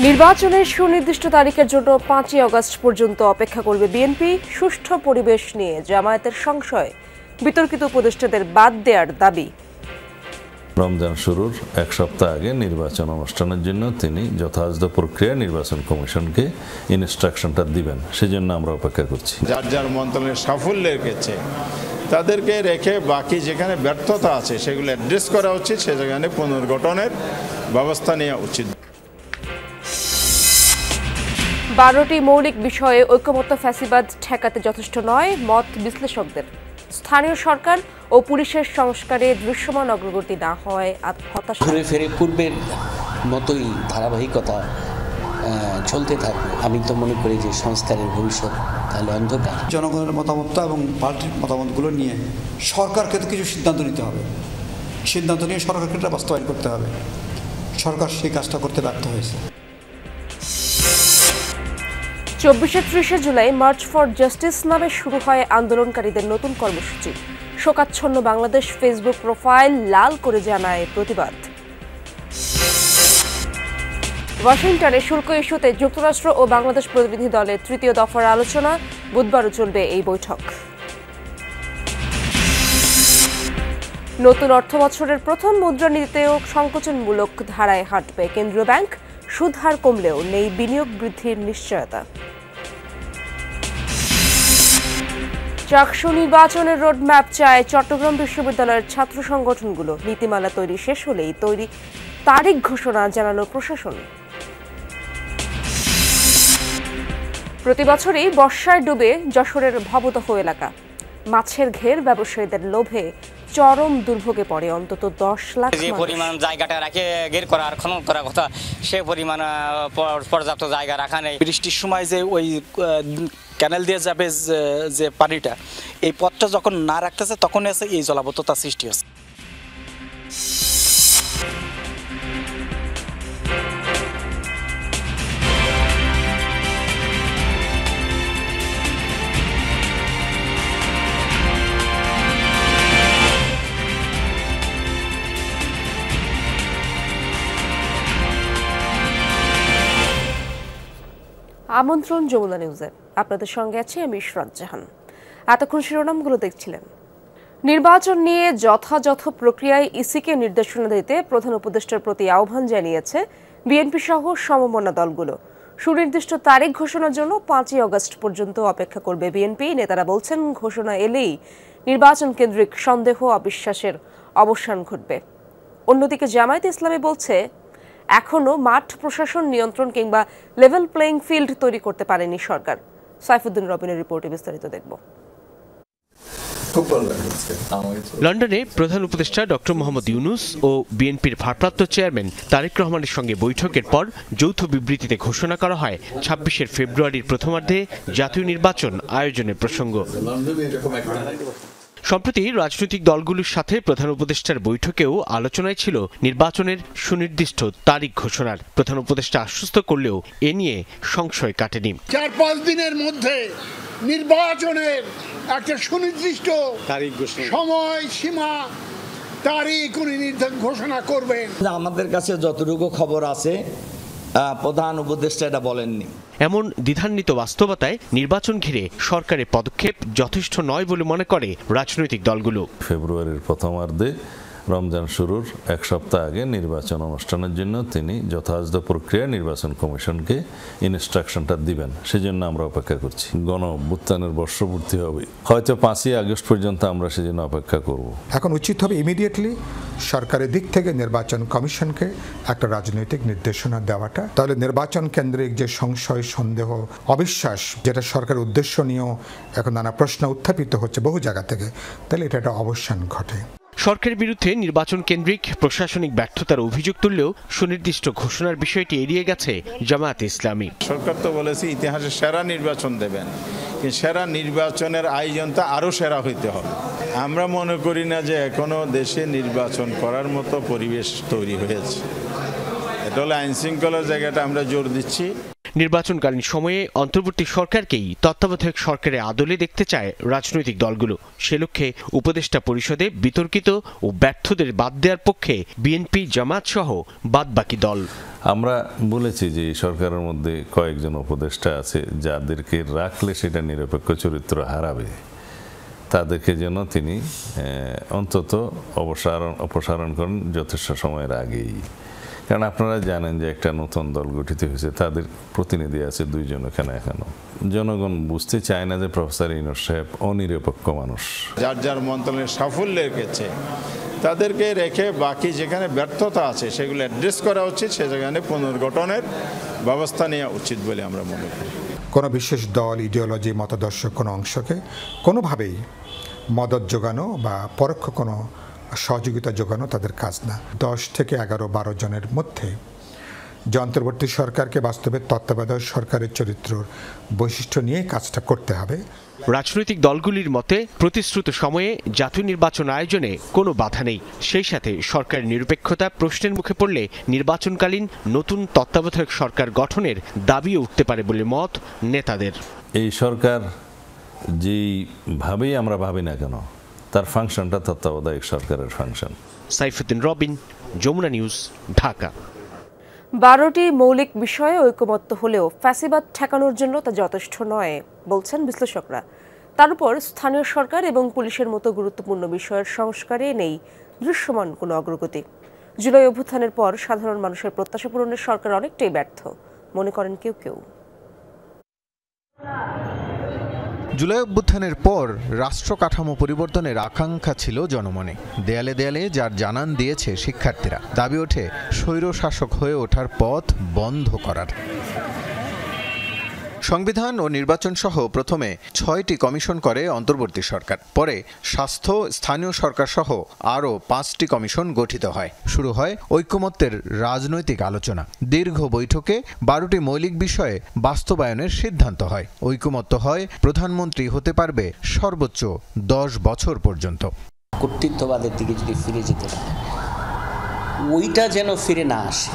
নির্বাচনের সুনির্দিষ্ট তারিখের জন্য 5ই আগস্ট পর্যন্ত অপেক্ষা করবে বিএনপি। সুষ্ঠু পরিবেশ নিয়ে জামায়াতের সংশয়, বিতর্কিত উপদেষ্টাদের বাদ দেওয়ার দাবি। রমজান শুরুর এক সপ্তাহ আগে নির্বাচন অনুষ্ঠানের জন্য তিনি যথাযথ প্রক্রিয়া নির্বাচন কমিশনকে ইনস্ট্রাকশনটা দিবেন, সেজন্য আমরা অপেক্ষা করছি। যার যার মন্ত্রণালয়ের সাফল্যের ক্ষেত্রে তাদেরকে রেখে বাকি যেখানে ব্যর্থতা আছে সেগুলো অ্যাড্রেস করা উচিত, সেখানে পুনর্গঠনের ব্যবস্থা নেওয়া উচিত। 12টি মৌলিক বিষয়ে ঐক্যমত্য ফ্যাসিবাদ ঠেকাতে যথেষ্ট নয় মত বিশ্লেষকদের। স্থানীয় সরকার ও পুলিশের সংস্কারে দৃশ্যমান অগ্রগতি না হওয়ায় হতাশা। ঘুরে ফিরে পূর্বের মতোই ধারাবাহিকতা চলতে থাকবে। আমি তো মনে করি যে সংস্কারের ভবিষ্যৎ তাহলে অন্ধকার। জনগণের মতামত এবং পার্টির মতামতগুলো নিয়ে সরকারকে তো কিছু সিদ্ধান্ত নিতে হবে, সিদ্ধান্ত নিয়ে সরকারকে এটা বাস্তবায়ন করতে হবে। সরকার সেই কাজটা করতে ব্যর্থ হয়েছে। 24-30 জুলাই মার্চ ফর জাস্টিস নামে শুরু হয় আন্দোলনকারীদের নতুন কর্মসূচি। শোকাচ্ছন্ন বাংলাদেশ ফেসবুক প্রোফাইল লাল করে জানায় প্রতিবাদ। ওয়াশিংটনে শুল্ক ইস্যুতে যুক্তরাষ্ট্র ও বাংলাদেশ প্রতিনিধি দলের তৃতীয় দফার আলোচনা, বুধবারও চলবে এই বৈঠক। নতুন অর্থ বছরের প্রথম মুদ্রানীতিতেও সংকোচনমূলক ধারায় হাঁটবে কেন্দ্রীয় ব্যাংক। সুদ হার কমলেও নেই বিনিয়োগ বৃদ্ধির নিশ্চয়তা। চাকসু নির্বাচনের রোডম্যাপ চায় চট্টগ্রাম বিশ্ববিদ্যালয়ের ছাত্র সংগঠনগুলো। নীতিমালা তৈরি শেষ হলেই তারিখ ঘোষণা জানালো প্রশাসন। প্রতি বছরই বর্ষায় ডুবে যশোরের ভবদহ এলাকা। মাছের ঘের ব্যবসায়ীদের লোভে চরম দুর্ভোগে পড়ে অন্তত 10 লাখ। যে পরিমাণ জায়গাটা রাখে ঘের করা আর খনন করার কথা, সে পরিমাণ পর্যাপ্ত জায়গা রাখা নেই। বৃষ্টির সময় যে ওই ক্যানেল দিয়ে যাবে যে পানিটা, এই পথটা যখন না রাখতেছে তখন এসে এই জলাবদ্ধতা সৃষ্টি হচ্ছে। আমন্ত্রণ যমুনা নিউজে, আপনাদের সঙ্গে আছি আমি ইশরাত জাহান। এতক্ষণ শিরোনামগুলো দেখছিলেন। নির্বাচন নিয়ে যথাযথ প্রক্রিয়ায় ইসিকে নির্দেশনা দিতে প্রধান উপদেষ্টার প্রতি আহ্বান জানিয়েছে বিএনপি সহ সমমনা দলগুলো। সুনির্দিষ্ট তারিখ ঘোষণার জন্য 5ই আগস্ট পর্যন্ত অপেক্ষা করবে বিএনপি। নেতারা বলছেন, ঘোষণা এলেই নির্বাচন কেন্দ্রিক সন্দেহ অবিশ্বাসের অবসান ঘটবে। অন্যদিকে জামায়াতে ইসলামী বলছে, এখনও মাঠ প্রশাসন নিয়ন্ত্রণ কিংবা লেভেল প্লেইং ফিল্ড তৈরি করতে পারেনি সরকার। সাইফুদ্দিন রবিনের রিপোর্টে বিস্তারিত দেখব। লন্ডনে প্রধান উপদেষ্টা ডক্টর মোহাম্মদ ইউনূস ও বিএনপির ভারপ্রাপ্ত চেয়ারম্যান তারেক রহমানের সঙ্গে বৈঠকের পর যৌথ বিবৃতিতে ঘোষণা করা হয় 26 ফেব্রুয়ারির প্রথমার্ধে জাতীয় নির্বাচন আয়োজনের প্রসঙ্গ। সম্প্রতি রাজনৈতিক দলগুলোর সাথে প্রধান উপদেষ্টার বৈঠকেও আলোচনায় ছিল নির্বাচনের সুনির্দিষ্ট তারিখ ঘোষণার। প্রধান উপদেষ্টা আশ্বস্ত করলেও এ নিয়ে সংশয় কাটেনি। 4-5 দিনের মধ্যে নির্বাচনের একটা সুনির্দিষ্ট সময় সীমা তারিখ উনি ঘোষণা করবেন। আমাদের কাছে যতটুকু খবর আছে প্রধান উপদেষ্টা এটা বলেননি। এমন দ্বিধান্বিত বাস্তবতায় নির্বাচন ঘিরে সরকারের পদক্ষেপ যথেষ্ট নয় বলে মনে করে রাজনৈতিক দলগুলো। ফেব্রুয়ারির প্রথমার্ধে রমজান শুরুর এক সপ্তাহ আগে নির্বাচন অনুষ্ঠানের জন্য তিনি যথাযথ প্রক্রিয়া নির্বাচন কমিশনকে ইনস্ট্রাকশনটা দিবেন, সেজন্য আমরা অপেক্ষা করছি। গণ অভ্যুত্থানের বর্ষপূর্তি হবে, হয়তো 5ই আগস্ট পর্যন্ত আমরা সেজন্য অপেক্ষা করব। এখন উচিত হবে ইমিডিয়েটলি সরকারের দিক থেকে নির্বাচন কমিশনকে একটা রাজনৈতিক নির্দেশনা দেওয়াটা। তাহলে নির্বাচন কেন্দ্রিক যে সংশয়, সন্দেহ, অবিশ্বাস, যেটা সরকারের উদ্দেশ্য নিয়েও এখন নানা প্রশ্ন উত্থাপিত হচ্ছে বহু জায়গা থেকে, তাহলে এটা একটা অবসান ঘটে। সরকারের বিরুদ্ধে নির্বাচন কেন্দ্রিক প্রশাসনিক ব্যর্থতার অভিযোগ তুললেও সুনির্দিষ্ট ঘোষণার বিষয়টি এড়িয়ে গেছে জামায়াতে ইসলামী। সরকার তো বলেছে ইতিহাসে সেরা নির্বাচন দেবেন, কিন্তু সেরা নির্বাচনের আয়োজনটা আরও সেরা হইতে হবে। আমরা মনে করি না যে এখনো দেশে নির্বাচন করার মতো পরিবেশ তৈরি হয়েছে। এটা হলো আইন শৃঙ্খলার জায়গাটা আমরা জোর দিচ্ছি। নির্বাচনকালীন সময়ে অন্তর্বর্তী সরকারকেই তত্ত্বাবধায়ক সরকারের আদলে দেখতে চায় রাজনৈতিক দলগুলো। সে লক্ষ্যে উপদেষ্টা পরিষদে বিতর্কিত ও ব্যর্থদের বাদ দেওয়ার পক্ষে বিএনপি, জামায়াত সহ বাদবাকি দল। আমরা বলেছি যে এই সরকারের মধ্যে কয়েকজন উপদেষ্টা আছে যাদেরকে রাখলে সেটা নিরপেক্ষ চরিত্র হারাবে, তাদেরকে যেন তিনি অন্তত অপসারণ করেন যথেষ্ট সময়ের আগেই। কারণ আপনারা জানেন যে একটা নতুন দল গঠিত হয়েছে, তাদের প্রতিনিধি আছে 2 জন এখনো। জনগণ বুঝতে চায় না যে প্রফেসর ইউনূস সাহেব অনিরপেক্ষ মানুষ। যার যার মন্ত্রণালয়ের সাফল্যের ক্ষেত্রে তাদেরকে রেখে বাকি যেখানে ব্যর্থতা আছে সেগুলো অ্যাড্রেস করা উচিত, সেখানে পুনর্গঠনের ব্যবস্থা নেওয়া উচিত বলে আমরা মনে করি। কোনো বিশেষ দল, ইডিওলজি, মতাদর্শ কোনো অংশকে কোনোভাবেই মদত যোগানো বা পরোক্ষ কোনো সহযোগিতা যোগানো তাদের কাজ না। 10 থেকে 11-12 জনের মধ্যে যে অন্তর্বর্তী সরকারকে বাস্তবে তত্ত্বাবধায়ক সরকারের চরিত্রর বৈশিষ্ট্য নিয়ে কাজটা করতে হবে। রাজনৈতিক দলগুলির মতে প্রতিশ্রুত সময়ে জাতীয় নির্বাচন আয়োজনে কোনো বাধা নেই। সেই সাথে সরকারের নিরপেক্ষতা প্রশ্নের মুখে পড়লে নির্বাচনকালীন নতুন তত্ত্বাবধায়ক সরকার গঠনের দাবিও উঠতে পারে বলে মত নেতাদের। এই সরকার যেইভাবেই আমরা ভাবি না কেন, তার ফাংশনটা তত্ত্বাবধায়ক সরকারের ফাংশন। সাইফুদ্দিন রবিন, যমুনা নিউজ, ঢাকা। 12টি মৌলিক বিষয়ে ঐকমত্য হলেও ফ্যাসিবাদ ঠেকানোর জন্য তা যথেষ্ট নয় বলছেন বিশ্লেষকরা। তার উপর স্থানীয় সরকার এবং পুলিশের মতো গুরুত্বপূর্ণ বিষয়ের সংস্কারে নেই দৃশ্যমান কোনো অগ্রগতি। জুলাই অভ্যুত্থানের পর সাধারণ মানুষের প্রত্যাশা পূরণের সরকার অনেকটাই ব্যর্থ মনে করেন কেউ কেউ। জুলাই অভ্যুত্থানের পর রাষ্ট্র কাঠামো পরিবর্তনের আকাঙ্ক্ষা ছিল জনমনে। দেয়ালে দেয়ালে যার জানান দিয়েছে শিক্ষার্থীরা। দাবি ওঠে স্বৈরশাসক হয়ে ওঠার পথ বন্ধ করার। সংবিধান ও নির্বাচন সহ প্রথমে 6টি কমিশন করে অন্তর্বর্তী সরকার। পরে স্বাস্থ্য, স্থানীয় সরকার সহ আরও 5টি কমিশন গঠিত হয়। শুরু হয় ঐকমত্যের রাজনৈতিক আলোচনা। দীর্ঘ বৈঠকে 12টি মৌলিক বিষয়ে বাস্তবায়নের সিদ্ধান্ত হয়। ঐকমত্য হয় প্রধানমন্ত্রী হতে পারবে সর্বোচ্চ 10 বছর পর্যন্ত। কর্তৃত্ববাদের দিকে যদি ফিরে যেতে পারে, ওইটা যেন ফিরে না আসে।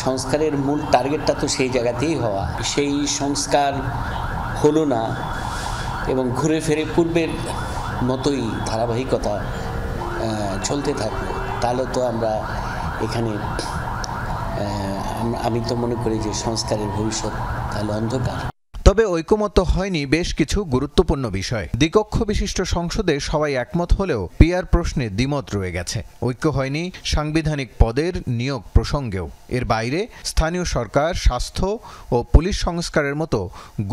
সংস্কারের মূল টার্গেটটা তো সেই জায়গাতেই হওয়া, সেই সংস্কার হলো না এবং ঘুরে ফিরে পূর্বের মতোই ধারাবাহিকতা চলতে থাকলো, তাহলে তো আমরা এখানে আমি তো মনে করি যে সংস্কারের ভবিষ্যৎ তাহলে অন্ধকার। তবে ঐকমত্য হয়নি বেশ কিছু গুরুত্বপূর্ণ বিষয়। দ্বিকক্ষ বিশিষ্ট সংসদে সবাই একমত হলেও পিআর প্রশ্নে দ্বিমত রয়ে গেছে। ঐক্য হয়নি সাংবিধানিক পদের নিয়োগ প্রসঙ্গেও। এর বাইরে স্থানীয় সরকার, স্বাস্থ্য ও পুলিশ সংস্কারের মতো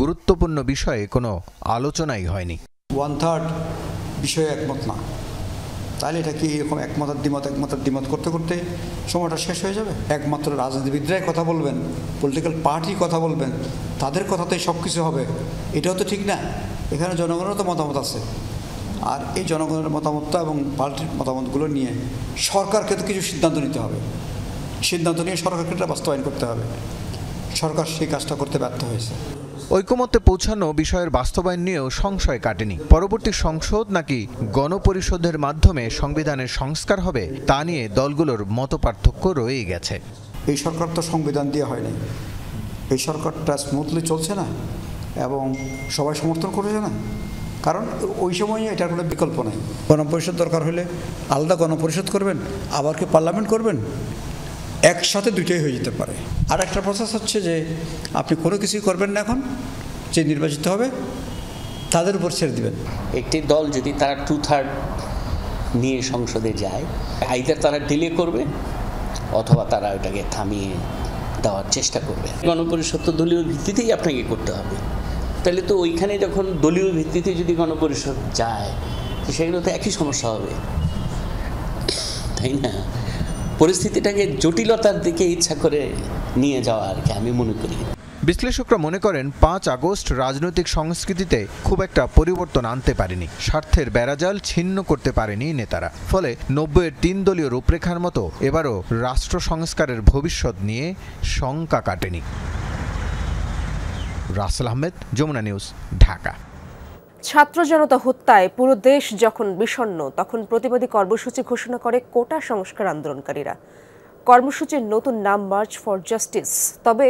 গুরুত্বপূর্ণ বিষয়ে কোনো আলোচনাই হয়নি। 1/3 বিষয়ে একমত না, তাহলে এটা কি এরকম একমতের দ্বিমত করতে করতে সময়টা শেষ হয়ে যাবে? একমাত্র রাজনীতিবিদরাই কথা বলবেন, পলিটিক্যাল পার্টি কথা বলবেন, তাদের কথাতেই সব কিছু হবে, এটাও তো ঠিক না। এখানে জনগণেরও তো মতামত আছে, আর এই জনগণের মতামতটা এবং পার্টির মতামতগুলো নিয়ে সরকারকে তো কিছু সিদ্ধান্ত নিতে হবে। সিদ্ধান্ত নিয়ে সরকারকে এটা বাস্তবায়ন করতে হবে। সরকার সেই কাজটা করতে ব্যর্থ হয়েছে। ঐকমত্যে পৌঁছানো বিষয়ের বাস্তবায়ন নিয়েও সংশয় কাটেনি। পরবর্তী সংসদ নাকি গণপরিষদের মাধ্যমে সংবিধানের সংস্কার হবে তা নিয়ে দলগুলোর মতপার্থক্য রয়েই গেছে। এই সরকার তো সংবিধান দিয়ে হয়নি, এই সরকারটা স্মুথলি চলছে না এবং সবাই সমর্থন করেছে না, কারণ ওই সময় এটার কোনো বিকল্প নাই। গণপরিষদ দরকার হলে আলাদা গণপরিষদ করবেন, আবার কি পার্লামেন্ট করবেন, একসাথে দুইটাই হয়ে যেতে পারে। আর একটা প্রসেস হচ্ছে যে আপনি কোনো কিছুই করবেন না, এখন যে নির্বাচিত হবে তাদের উপর ছেড়ে দিবেন। একটি দল যদি তারা 2/3 নিয়ে সংসদে যায়, আইদার তারা ডিলে করবে অথবা তারা ওটাকে থামিয়ে দেওয়ার চেষ্টা করবে। গণপরিষদ তো দলীয় ভিত্তিতেই আপনাকে করতে হবে, তাহলে তো ওইখানে যখন দলীয় ভিত্তিতে যদি গণপরিষদ যায় সেগুলো তো একই সমস্যা হবে, তাই না? পরিস্থিতিটাকে জটিলতার দিকে ইচ্ছা করে নিয়ে যাওয়া আর কি আমি মনে করি। বিশ্লেষকরা মনে করেন 5 আগস্ট রাজনৈতিক সংস্কৃতিতে খুব একটা পরিবর্তন আনতে পারেনি। স্বার্থের বেড়াজাল ছিন্ন করতে পারেনি নেতারা। ফলে 90-এর 3 দলীয় রূপরেখার মতো এবারও রাষ্ট্র সংস্কারের ভবিষ্যৎ নিয়ে শঙ্কা কাটেনি। রাসেল আহমেদ, যমুনা নিউজ, ঢাকা। ছাত্র জনতা হত্যায় পুরো দেশ যখন বিষণ্ণ, তখন প্রতিবাদী কর্মসূচি ঘোষণা করে কোটা সংস্কার আন্দোলনকারীরা। কর্মসূচির নতুন নাম মার্চ ফর জাস্টিস। তবে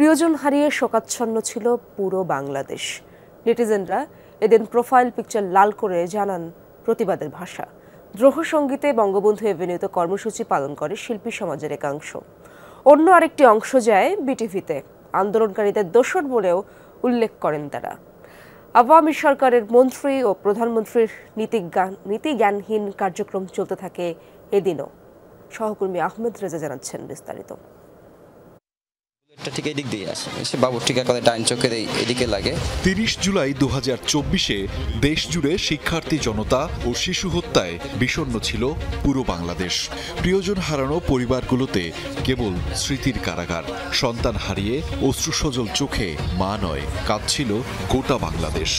প্রিয়জন হারিয়ে শোকাচ্ছন্ন ছিল পুরো বাংলাদেশ। নেটিজেনরা এদিন প্রোফাইল পিকচার লাল করে জানান প্রতিবাদের ভাষা। দ্রোহ সঙ্গীতে বঙ্গবন্ধু এভিনিউতে কর্মসূচি পালন করে শিল্পী সমাজের একাংশ। অন্য আরেকটি অংশ যায় বিটিভিতে। আন্দোলনকারীদের দোসর বলেও উল্লেখ করেন তারা। আওয়ামী সরকারের মন্ত্রী ও প্রধানমন্ত্রীর নীতিজ্ঞানহীন কার্যক্রম চলতে থাকে এদিনও। সহকর্মী আহমেদ রেজা জানাচ্ছেন বিস্তারিত। ঠিক এদিক দিয়ে আসে, এসে বাবুর টিকা করে ডাইন চোখে এদিকে লাগে। ৩০ জুলাই ২০২৪-এ দেশ জুড়ে শিক্ষার্থী জনতা ও শিশু হত্যায় বিষণ্ণ ছিল পুরো বাংলাদেশ। প্রিয়জন হারানো পরিবারগুলোতে কেবল স্মৃতির কারাগার। সন্তান হারিয়ে অশ্রুসজল চোখে মা নয়, কাঁদছিল গোটা বাংলাদেশ।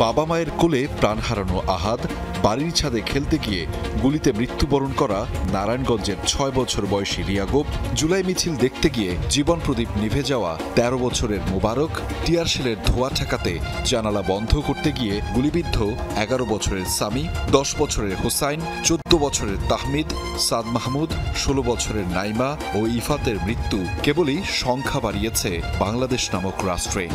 বাবা মায়ের কোলে প্রাণ হারানো আহাদ, বাড়ির ছাদে খেলতে গিয়ে গুলিতে মৃত্যুবরণ করা নারায়ণগঞ্জের ৬ বছর বয়সী রিয়াগোপ, জুলাই মিছিল দেখতে গিয়ে জীবন প্রদীপ নিভে যাওয়া ১৩ বছরের মোবারক, টিয়ারশেলের ধোঁয়া ঠেকাতে জানালা বন্ধ করতে গিয়ে গুলিবিদ্ধ ১১ বছরের সামি, ১০ বছরের হোসাইন, ১৪ বছরের তাহমিদ, সাদ মাহমুদ, ১৬ বছরের নাইমা ও ইফাতের মৃত্যু কেবলই সংখ্যা বাড়িয়েছে বাংলাদেশ নামক রাষ্ট্রে।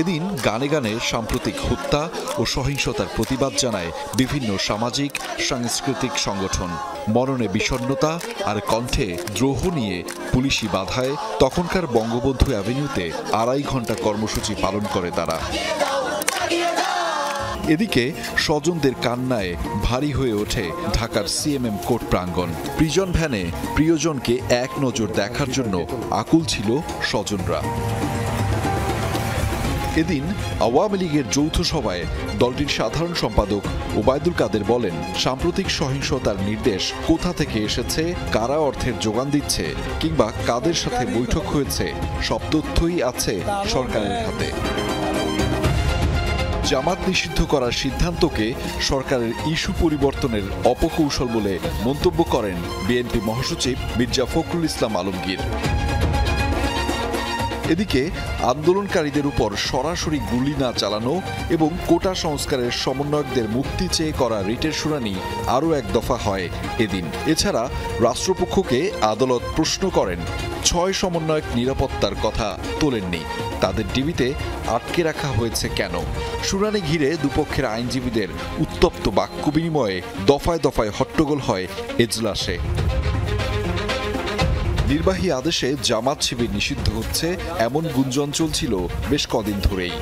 এদিন গানে গানে সাম্প্রতিক হত্যা ও সহিংসতার প্রতিবাদ জানায় বিভিন্ন সামাজিক সাংস্কৃতিক সংগঠন। মরণে বিষণ্ণতা আর কণ্ঠে দ্রোহ নিয়ে পুলিশি বাধায় তখনকার বঙ্গবন্ধু অ্যাভিনিউতে ২.৫ ঘণ্টা কর্মসূচি পালন করে তারা। এদিকে স্বজনদের কান্নায় ভারী হয়ে ওঠে ঢাকার সিএমএম কোর্ট প্রাঙ্গণ। প্রিজন ভ্যানে প্রিয়জনকে এক নজর দেখার জন্য আকুল ছিল স্বজনরা। এদিন আওয়ামী লীগের যৌথ সভায় দলটির সাধারণ সম্পাদক ওবায়দুল কাদের বলেন, সাম্প্রতিক সহিংসতার নির্দেশ কোথা থেকে এসেছে, কারা অর্থের যোগান দিচ্ছে কিংবা কাদের সাথে বৈঠক হয়েছে, সব তথ্যই আছে সরকারের হাতে। জামাত নিষিদ্ধ করার সিদ্ধান্তকে সরকারের ইস্যু পরিবর্তনের অপকৌশল বলে মন্তব্য করেন বিএনপি মহাসচিব মির্জা ফখরুল ইসলাম আলমগীর। এদিকে আন্দোলনকারীদের উপর সরাসরি গুলি না চালানো এবং কোটা সংস্কারের সমন্বয়কদের মুক্তি চেয়ে করা রিটের শুনানি আরও এক দফা হয় এদিন। এছাড়া রাষ্ট্রপক্ষকে আদালত প্রশ্ন করেন, ৬ সমন্বয়ক নিরাপত্তার কথা তোলেননি, তাদের ডিবিতে আটকে রাখা হয়েছে কেন? শুনানি ঘিরে দুপক্ষের আইনজীবীদের উত্তপ্ত বাক্য বিনিময়ে দফায় দফায় হট্টগোল হয় এজলাসে। নির্বাহী আদেশে জামাত শিবির নিষিদ্ধ হচ্ছে এমন গুঞ্জন চলছিল বেশ কদিন ধরেই।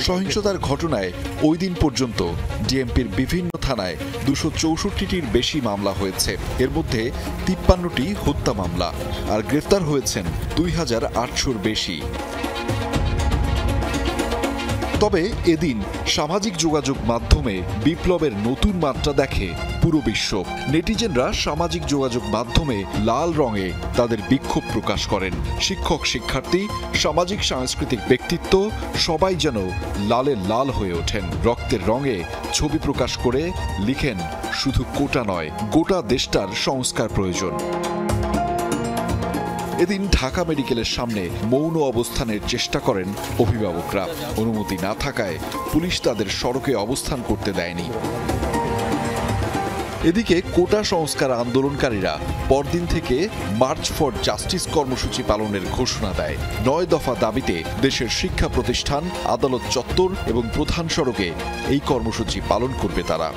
সহিংসতার ঘটনায় ওই দিন পর্যন্ত ডিএমপির বিভিন্ন থানায় ২৬৪টির বেশি মামলা হয়েছে। এর মধ্যে ৫৩টি হত্যা মামলা, আর গ্রেফতার হয়েছেন ২,৮০০-র বেশি। তবে এদিন সামাজিক যোগাযোগ মাধ্যমে বিপ্লবের নতুন মাত্রা দেখে পুরো বিশ্ব। নেটিজেনরা সামাজিক যোগাযোগ মাধ্যমে লাল রঙে তাদের বিক্ষোভ প্রকাশ করেন। শিক্ষক, শিক্ষার্থী, সামাজিক সাংস্কৃতিক ব্যক্তিত্ব সবাই যেন লালে লাল হয়ে ওঠেন। রক্তের রঙে ছবি প্রকাশ করে লিখেন, শুধু কোটা নয়, গোটা দেশটার সংস্কার প্রয়োজন। এদিন ঢাকা মেডিকেলের সামনে মৌন অবস্থানের চেষ্টা করেন অভিভাবকরা। অনুমতি না থাকায় পুলিশ তাদের সড়কে অবস্থান করতে দেয়নি। এদিকে কোটা সংস্কার আন্দোলনকারীরা পরদিন থেকে মার্চ ফর জাস্টিস কর্মসূচি পালনের ঘোষণা দেয়। ৯ দফা দাবিতে দেশের শিক্ষা প্রতিষ্ঠান, আদালত চত্বর এবং প্রধান সড়কে এই কর্মসূচি পালন করবে তারা।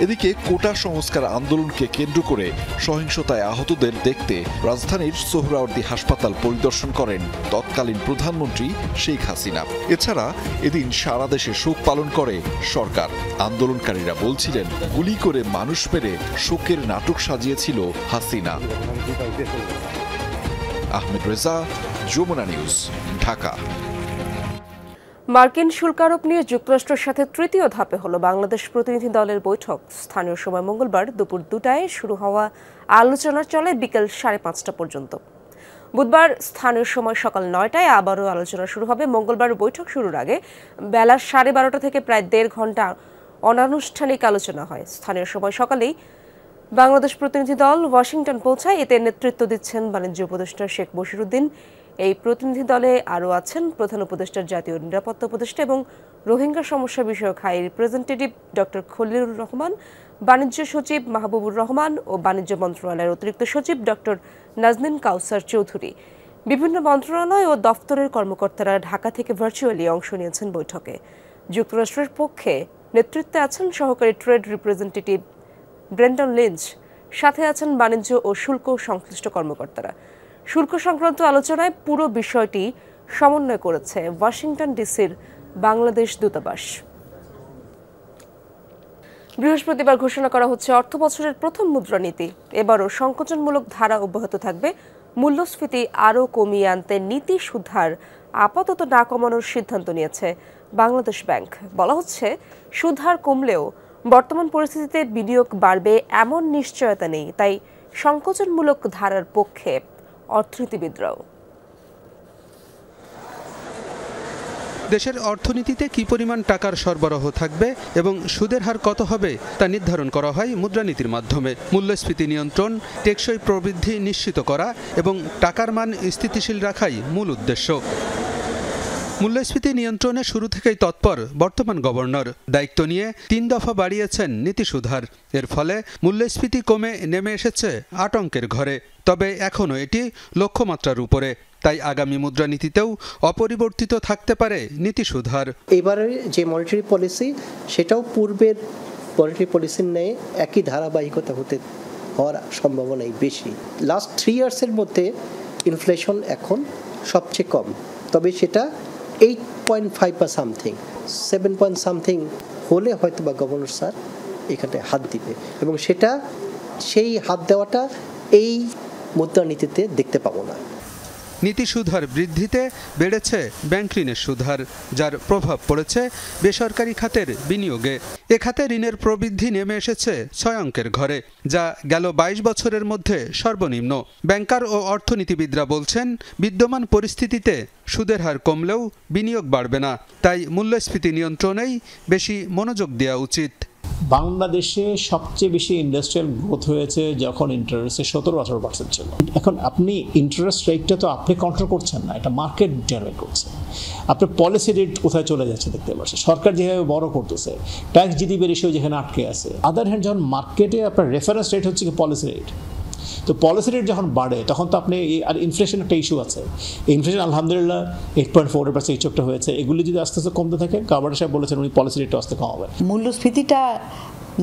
এদিকে কোটা সংস্কার আন্দোলনকে কেন্দ্র করে সহিংসতায় আহতদের দেখতে রাজধানীর সোহরাওয়ার্দী হাসপাতাল পরিদর্শন করেন তৎকালীন প্রধানমন্ত্রী শেখ হাসিনা। এছাড়া এদিন সারা দেশে শোক পালন করে সরকার। আন্দোলনকারীরা বলছিলেন, গুলি করে মানুষ মেরে শোকের নাটক সাজিয়েছিল হাসিনা। আহমেদ রেজা, যমুনা নিউজ, ঢাকা। মার্কিন শুল্ক আরোপ নিয়ে যুক্তরাষ্ট্রের সাথে তৃতীয় ধাপে হলো বাংলাদেশ প্রতিনিধি দলের বৈঠক। স্থানীয় সময় মঙ্গলবার দুপুর ২টায় শুরু হওয়া আলোচনা চলে বিকেল ৫:৩০ পর্যন্ত। বুধবার স্থানীয় সময় সকাল ৯টায় আবারও আলোচনা শুরু হবে। মঙ্গলবার বৈঠক শুরুর আগে বেলা ১২:৩০ থেকে প্রায় ১.৫ ঘণ্টা অনানুষ্ঠানিক আলোচনা হয়। স্থানীয় সময় সকালেই বাংলাদেশ প্রতিনিধি দল ওয়াশিংটন পৌঁছায়। এতে নেতৃত্ব দিচ্ছেন বাণিজ্য উপদেষ্টা শেখ বশির উদ্দিন। এই প্রতিনিধি দলে আরও আছেন প্রধান উপদেষ্টার জাতীয় নিরাপত্তা উপদেষ্টা এবং রোহিঙ্গা সমস্যা বিষয়ক high representative doctor Khalilur Rahman, বাণিজ্য সচিব মাহবুবুর রহমান ও বাণিজ্য মন্ত্রণালয়ের অতিরিক্ত সচিব ডক্টর নাজনীন কাউসার চৌধুরী। বিভিন্ন মন্ত্রণালয় ও দফতরের কর্মকর্তারা ঢাকা থেকে ভার্চুয়ালি অংশ নিয়েছেন বৈঠকে। যুক্তরাষ্ট্রের পক্ষে নেতৃত্বে আছেন সহকারী ট্রেড রিপ্রেজেন্টেটিভ ব্রেন্ডন লিঞ্চ, সাথে আছেন বাণিজ্য ও শুল্ক সংশ্লিষ্ট কর্মকর্তারা। শুল্ক সংক্রান্ত আলোচনায় পুরো বিষয়টি সমন্বয় করেছে ওয়াশিংটন ডিসির বাংলাদেশ দূতাবাস। বৃহস্পতিবার ঘোষণা করা হচ্ছে অর্থবছরের প্রথম মুদ্রানীতি। এবারও সংকোচনমূলক ধারা অব্যাহত থাকবে। মূল্যস্ফীতি আরও কমিয়ে আনতে নীতি সুদহার আপাতত না কমানোর সিদ্ধান্ত নিয়েছে বাংলাদেশ ব্যাংক। বলা হচ্ছে সুদহার কমলেও বর্তমান পরিস্থিতিতে বিনিয়োগ বাড়বে এমন নিশ্চয়তা নেই, তাই সংকোচনমূলক ধারার পক্ষে অর্থনীতিবিদরাও। দেশের অর্থনীতিতে কি পরিমাণ টাকার সরবরাহ থাকবে এবং সুদের হার কত হবে তা নির্ধারণ করা হয় মুদ্রানীতির মাধ্যমে। মূল্যস্ফীতি নিয়ন্ত্রণ, টেকসই প্রবৃদ্ধি নিশ্চিত করা এবং টাকার মান স্থিতিশীল রাখাই মূল উদ্দেশ্য। মূল্যস্ফীতি নিয়ন্ত্রণে শুরু থেকেই তৎপর বর্তমান গভর্নর। দায়িত্ব নিয়ে 3 দফা বাড়িয়েছেন নীতি সুদহার। এর ফলে মূল্যস্ফীতি কমে নেমে এসেছে আতঙ্কের ঘরে, তবে এখনও এটি লক্ষ্যমাত্রার উপরে। তাই আগামী মুদ্রানীতিতেও অপরিবর্তিত থাকতে পারে নীতি সুদহার। এবারে যে মনিটারি পলিসি সেটাও পূর্বের মনিটারি পলিসির ন্যায় একই ধারাবাহিকতা হওয়ার সম্ভাবনাই বেশি। লাস্ট 3 ইয়ার্সের মধ্যে ইনফ্লেশন এখন সবচেয়ে কম, তবে সেটা 8.5 বা সামথিং, 7 পয়েন্ট সামথিং হলে হয়তো বা গভর্নর স্যার এখানে হাত দিবে, এবং সেই হাত দেওয়াটা এই মুদ্রানীতিতে দেখতে পাবো না। নীতি সুদহার বৃদ্ধিতে বেড়েছে ব্যাংক ঋণের সুদহার, যার প্রভাব পড়েছে বেসরকারি খাতের বিনিয়োগে। এ খাতে ঋণের প্রবৃদ্ধি নেমে এসেছে 6 অঙ্কের ঘরে, যা গেল 22 বছরের মধ্যে সর্বনিম্ন। ব্যাংকার ও অর্থনীতিবিদরা বলছেন, বিদ্যমান পরিস্থিতিতে সুদের হার কমলেও বিনিয়োগ বাড়বে না, তাই মূল্যস্ফীতি নিয়ন্ত্রণেই বেশি মনোযোগ দেওয়া উচিত। বাংলাদেশে সবচেয়ে বেশি ইন্ডাস্ট্রিয়াল গ্রোথ হয়েছে যখন ইন্টারেস্টে 17-18% ছিল। এখন আপনি ইন্টারেস্ট রেটটা তো আপনি কন্ট্রোল করছেন না, এটা মার্কেট ডিটারমাইন করছে। আপনার পলিসি রেট কোথায় চলে যাচ্ছে দেখতে পাচ্ছেন, সরকার যেভাবে বড় করতেছে, ট্যাক্স জিডিপি রেশিও যেখানে আটকে আছে। আদার হ্যান্ড যখন মার্কেটে আপনার রেফারেন্স রেট হচ্ছে কি পলিসি রেট, তো পলিসি রেট যখন বাড়ে তখন তো আপনি আর ইনফ্লেশন একটা ইস্যু আছে। ইনফ্লেশন আলহামদুলিল্লাহ 8.4% এই চোখটা হয়েছে। এগুলি যদি আস্তে আস্তে কমতে থাকে, গভর্নর সাহেব বলেছেন উনি পলিসি রেটটা আস্তে কমাবে। মূল্যস্ফীতিটা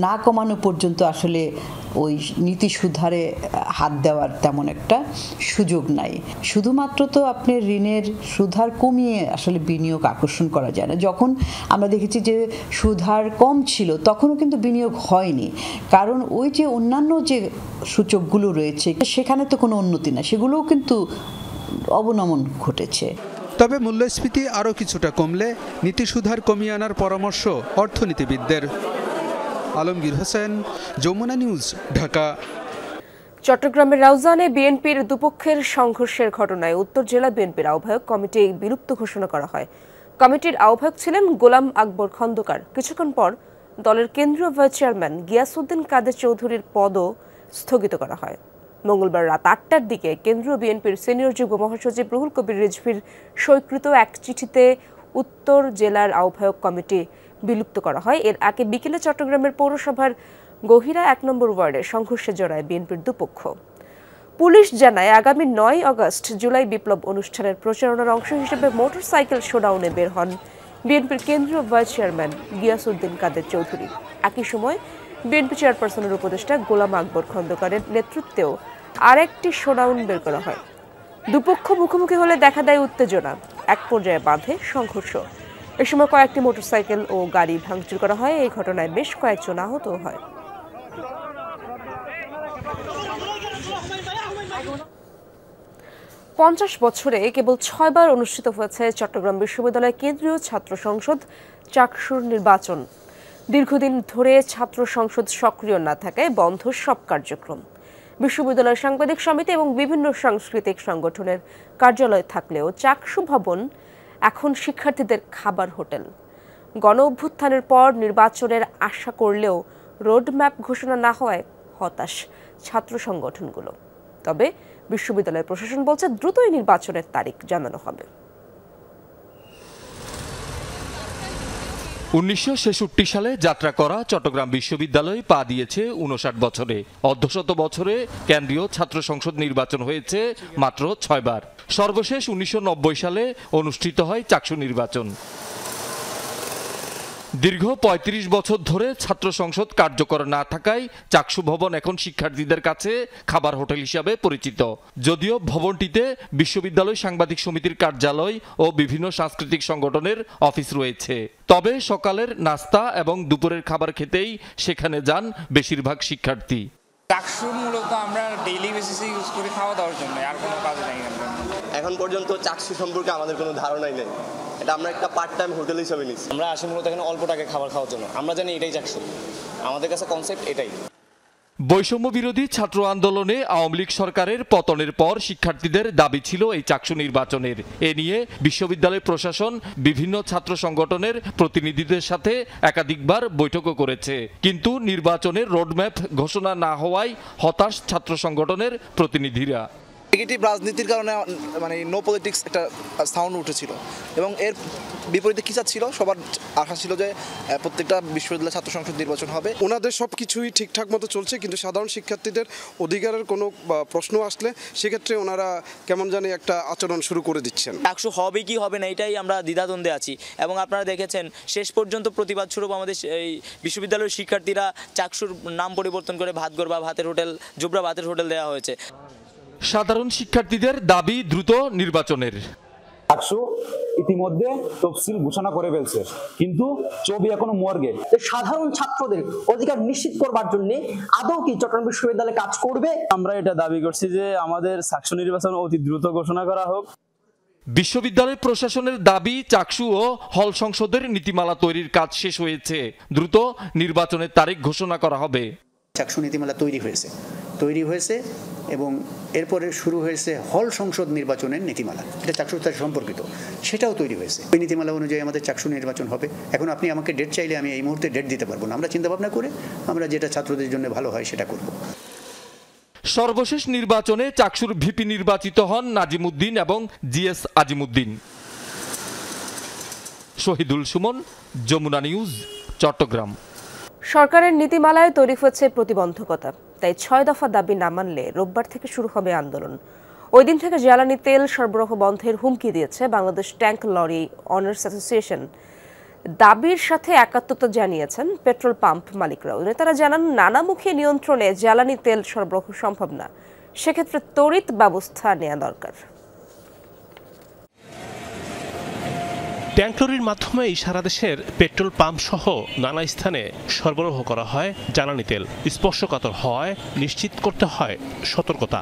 না কমানো পর্যন্ত আসলে ওই নীতি সুদহারে হাত দেওয়ার তেমন একটা সুযোগ নাই। শুধুমাত্র তো আপনি ঋণের সুদহার কমিয়ে আসলে বিনিয়োগ আকর্ষণ করা যায় না। যখন আমরা দেখেছি যে সুদহার কম ছিল তখনও কিন্তু বিনিয়োগ হয়নি, কারণ ওই যে অন্যান্য যে সূচকগুলো রয়েছে সেখানে তো কোনো উন্নতি না, সেগুলোও কিন্তু অবনমন ঘটেছে। তবে মূল্যস্ফীতি আরও কিছুটা কমলে নীতি সুদহার কমিয়ে আনার পরামর্শ অর্থনীতিবিদদের। আলমগীর হোসেন, যমুনা নিউজ, ঢাকা। চট্টগ্রামের রাউজানে বিএনপির দুপক্ষের সংঘর্ষের ঘটনায় উত্তর জেলা বিএনপির আহ্বায়ক কমিটি বিলুপ্ত ঘোষণা করা হয়। কমিটির আহ্বায়ক ছিলেন গোলাম আকবর খন্দকার। কিছুক্ষণ পর দলের কেন্দ্রীয় ভাইস চেয়ারম্যান গিয়াসউদ্দিন কাদের চৌধুরীর পদও স্থগিত করা হয়। মঙ্গলবার রাত 8টার দিকে কেন্দ্রীয় বিএনপির সিনিয়র যুগ্ম মহাসচিব রুহুল কবির রিজভীর সৈকৃত এক চিঠিতে উত্তর জেলার আহ্বায়ক কমিটি বিলুপ্ত করা হয়। এর আগে বিকেলে চট্টগ্রামের পৌরসভার গহিরা 1 নম্বর ওয়ার্ডে সংঘর্ষে জড়ায় বিএনপির দুপক্ষ। পুলিশ জানায়, আগামী 9 আগস্ট জুলাই বিপ্লব অনুষ্ঠানের প্রচারণার অংশ হিসেবে মোটরসাইকেল শোডাউনে বের হন বিএনপির কেন্দ্রীয় ভাইস চেয়ারম্যান গিয়াসউদ্দিন কাদের চৌধুরী। একই সময় বিএনপি চেয়ারপারসনের উপদেষ্টা গোলাম আকবর খন্দকারের নেতৃত্বেও আরেকটি শোডাউন বের করা হয়। দুপক্ষ মুখোমুখি হলে দেখা দেয় উত্তেজনা, এক পর্যায়ে বাঁধে সংঘর্ষ। এ সময় কয়েকটি মোটরসাইকেল ও গাড়ি ভাঙচুর করা হয়। এই ঘটনায় বেশ কয়েকজন আহত হয়। 50 বছরে কেবল 6 বার অনুষ্ঠিত হয়েছে চট্টগ্রাম বিশ্ববিদ্যালয় কেন্দ্রীয় ছাত্র সংসদ চাকসুর নির্বাচন। দীর্ঘদিন ধরে ছাত্র সংসদ সক্রিয় না থাকায় বন্ধ সব কার্যক্রম। বিশ্ববিদ্যালয় সাংবাদিক সমিতি এবং বিভিন্ন সাংস্কৃতিক সংগঠনের কার্যালয় থাকলেও চাকসু ভবন এখন শিক্ষার্থীদের খাবার হোটেল। গণ অভ্যুত্থানের পর নির্বাচনের আশা করলেও রোডম্যাপ ঘোষণা না হওয়ায় হতাশ ছাত্র সংগঠনগুলো। তবে বিশ্ববিদ্যালয় প্রশাসন বলছে দ্রুতই নির্বাচনের তারিখ জানানো হবে। 1966 সালে যাত্রা করা চট্টগ্রাম বিশ্ববিদ্যালয় পা দিয়েছে 59 বছরে। অর্ধশত বছরে কেন্দ্রীয় ছাত্র সংসদ নির্বাচন হয়েছে মাত্র 6 বার। সর্বশেষ 1990 সালে অনুষ্ঠিত হয় চাকসু নির্বাচন। দীর্ঘ ৩৫ বছর ধরে ছাত্র সংসদ কার্যকর না থাকায় চাকসু ভবন এখন শিক্ষার্থীদের কাছে খাবার হোটেল হিসাবে পরিচিত। যদিও ভবনটিতে বিশ্ববিদ্যালয় সাংবাদিক সমিতির কার্যালয় ও বিভিন্ন সাংস্কৃতিক সংগঠনের অফিস রয়েছে। তবে সকালের নাস্তা এবং দুপুরের খাবার খেতেই সেখানে যান বেশিরভাগ শিক্ষার্থী। চাকসু মূলত আমরা ডেইলি বেসিসে ইউজ করি খাওয়া দাওয়ার জন্য, আর কোনো কাজ নাই। এখন পর্যন্ত চাকসু সম্পর্কে আমাদের কোনো ধারণাই নেই। এটা আমরা একটা পার্ট টাইম হোটেল হিসেবে নিচ্ছি। আমরা আসি মূলত এখানে অল্প টাকায় খাবার খাওয়ার জন্য। আমরা জানি এটাই চাকসু, আমাদের কাছে কনসেপ্ট এটাই। বৈষম্য বিরোধী ছাত্র আন্দোলনে আওয়ামী লীগ সরকারের পতনের পর শিক্ষার্থীদের দাবি ছিল এই চাকসু নির্বাচনের। এ নিয়ে বিশ্ববিদ্যালয় প্রশাসন বিভিন্ন ছাত্র সংগঠনের প্রতিনিধিদের সাথে একাধিকবার বৈঠকও করেছে, কিন্তু নির্বাচনের রোডম্যাপ ঘোষণা না হওয়ায় হতাশ ছাত্র সংগঠনের প্রতিনিধিরা। নেগেটিভ রাজনীতির কারণে মানে নো পলিটিক্স একটা সাউন্ড উঠেছিল এবং এর বিপরীতে কি চাচ্ছিল, সবার আশা ছিল যে প্রত্যেকটা বিশ্ববিদ্যালয় ছাত্র সংসদ নির্বাচন হবে। ওনাদের সব কিছুই ঠিকঠাক মতো চলছে, কিন্তু সাধারণ শিক্ষার্থীদের অধিকারের কোনো প্রশ্ন আসলে সেক্ষেত্রে ওনারা কেমন জানি একটা আচরণ শুরু করে দিচ্ছেন। চাকসু হবে কি হবে না এটাই আমরা দ্বিধাদ্বন্দ্বে আছি। এবং আপনারা দেখেছেন শেষ পর্যন্ত প্রতিবাদ স্বরূপ আমাদের এই বিশ্ববিদ্যালয়ের শিক্ষার্থীরা চাকসুর নাম পরিবর্তন করে ভাতগড় বা ভাতের হোটেল, জুবরা ভাতের হোটেল দেওয়া হয়েছে। সাধারণ শিক্ষার্থীদের দাবি দ্রুত নির্বাচনের। চাকসু ইতিমধ্যে তফসিল ঘোষণা করে ফেলছে, কিন্তু ছবি এখনো মর্গে। সাধারণ ছাত্রদের অধিকার নিশ্চিত করবার জন্য আদৌ কি চট্টগ্রাম বিশ্ববিদ্যালয় কাজ করবে? আমরা এটা দাবি করছি যে আমাদের চাকসু নির্বাচন অতি দ্রুত ঘোষণা করা হোক। বিশ্ববিদ্যালয় প্রশাসনের দাবি চাকসু ও হল সংসদের নীতিমালা তৈরির কাজ শেষ হয়েছে, দ্রুত নির্বাচনের তারিখ ঘোষণা করা হবে। চাকসু নীতিমালা তৈরি হয়েছে এবং এরপরে শুরু হয়েছে হল সংসদ নির্বাচনের নীতিমালা, এটা চাকসুর সাথে সম্পর্কিত, সেটাও তৈরি হয়েছে। ওই নীতিমালা অনুযায়ী আমাদের চাকসু নির্বাচন হবে। এখন আপনি আমাকে ডেট চাইলে আমি এই মুহূর্তে ডেট দিতে পারবো না। আমরা চিন্তা ভাবনা করে আমরা যেটা ছাত্রদের জন্য ভালো হয় সেটা করব। সর্বশেষ নির্বাচনে চাকসুর ভিপি নির্বাচিত হন নাজিমুদ্দিন এবং জিএস আজিমুদ্দিন। শহীদুল সুমন, যমুনা নিউজ, চট্টগ্রাম। সরকারের নীতিমালায় তৈরি হয়েছে প্রতিবন্ধকতা, তাই 6 দফা দাবি না মানলে রোববার থেকে শুরু হবে আন্দোলন। ওই দিন থেকে জ্বালানি তেল সরবরাহ বন্ধের হুমকি দিয়েছে Bangladesh tank lorry owners association. দাবির সাথে একাত্মতা জানিয়েছেন পেট্রোল পাম্প মালিকরাও। নেতারা জানান, নানামুখী নিয়ন্ত্রণে জ্বালানি তেল সরবরাহ সম্ভব না, সেক্ষেত্রে ত্বরিত ব্যবস্থা নেওয়া দরকার। ট্যাঙ্ক লরির মাধ্যমেই সারা দেশের পেট্রোল পাম্প সহ নানা স্থানে সরবরাহ করা হয় জ্বালানি তেল। স্পর্শকাতর হওয়ায় নিশ্চিত করতে হয় সতর্কতা।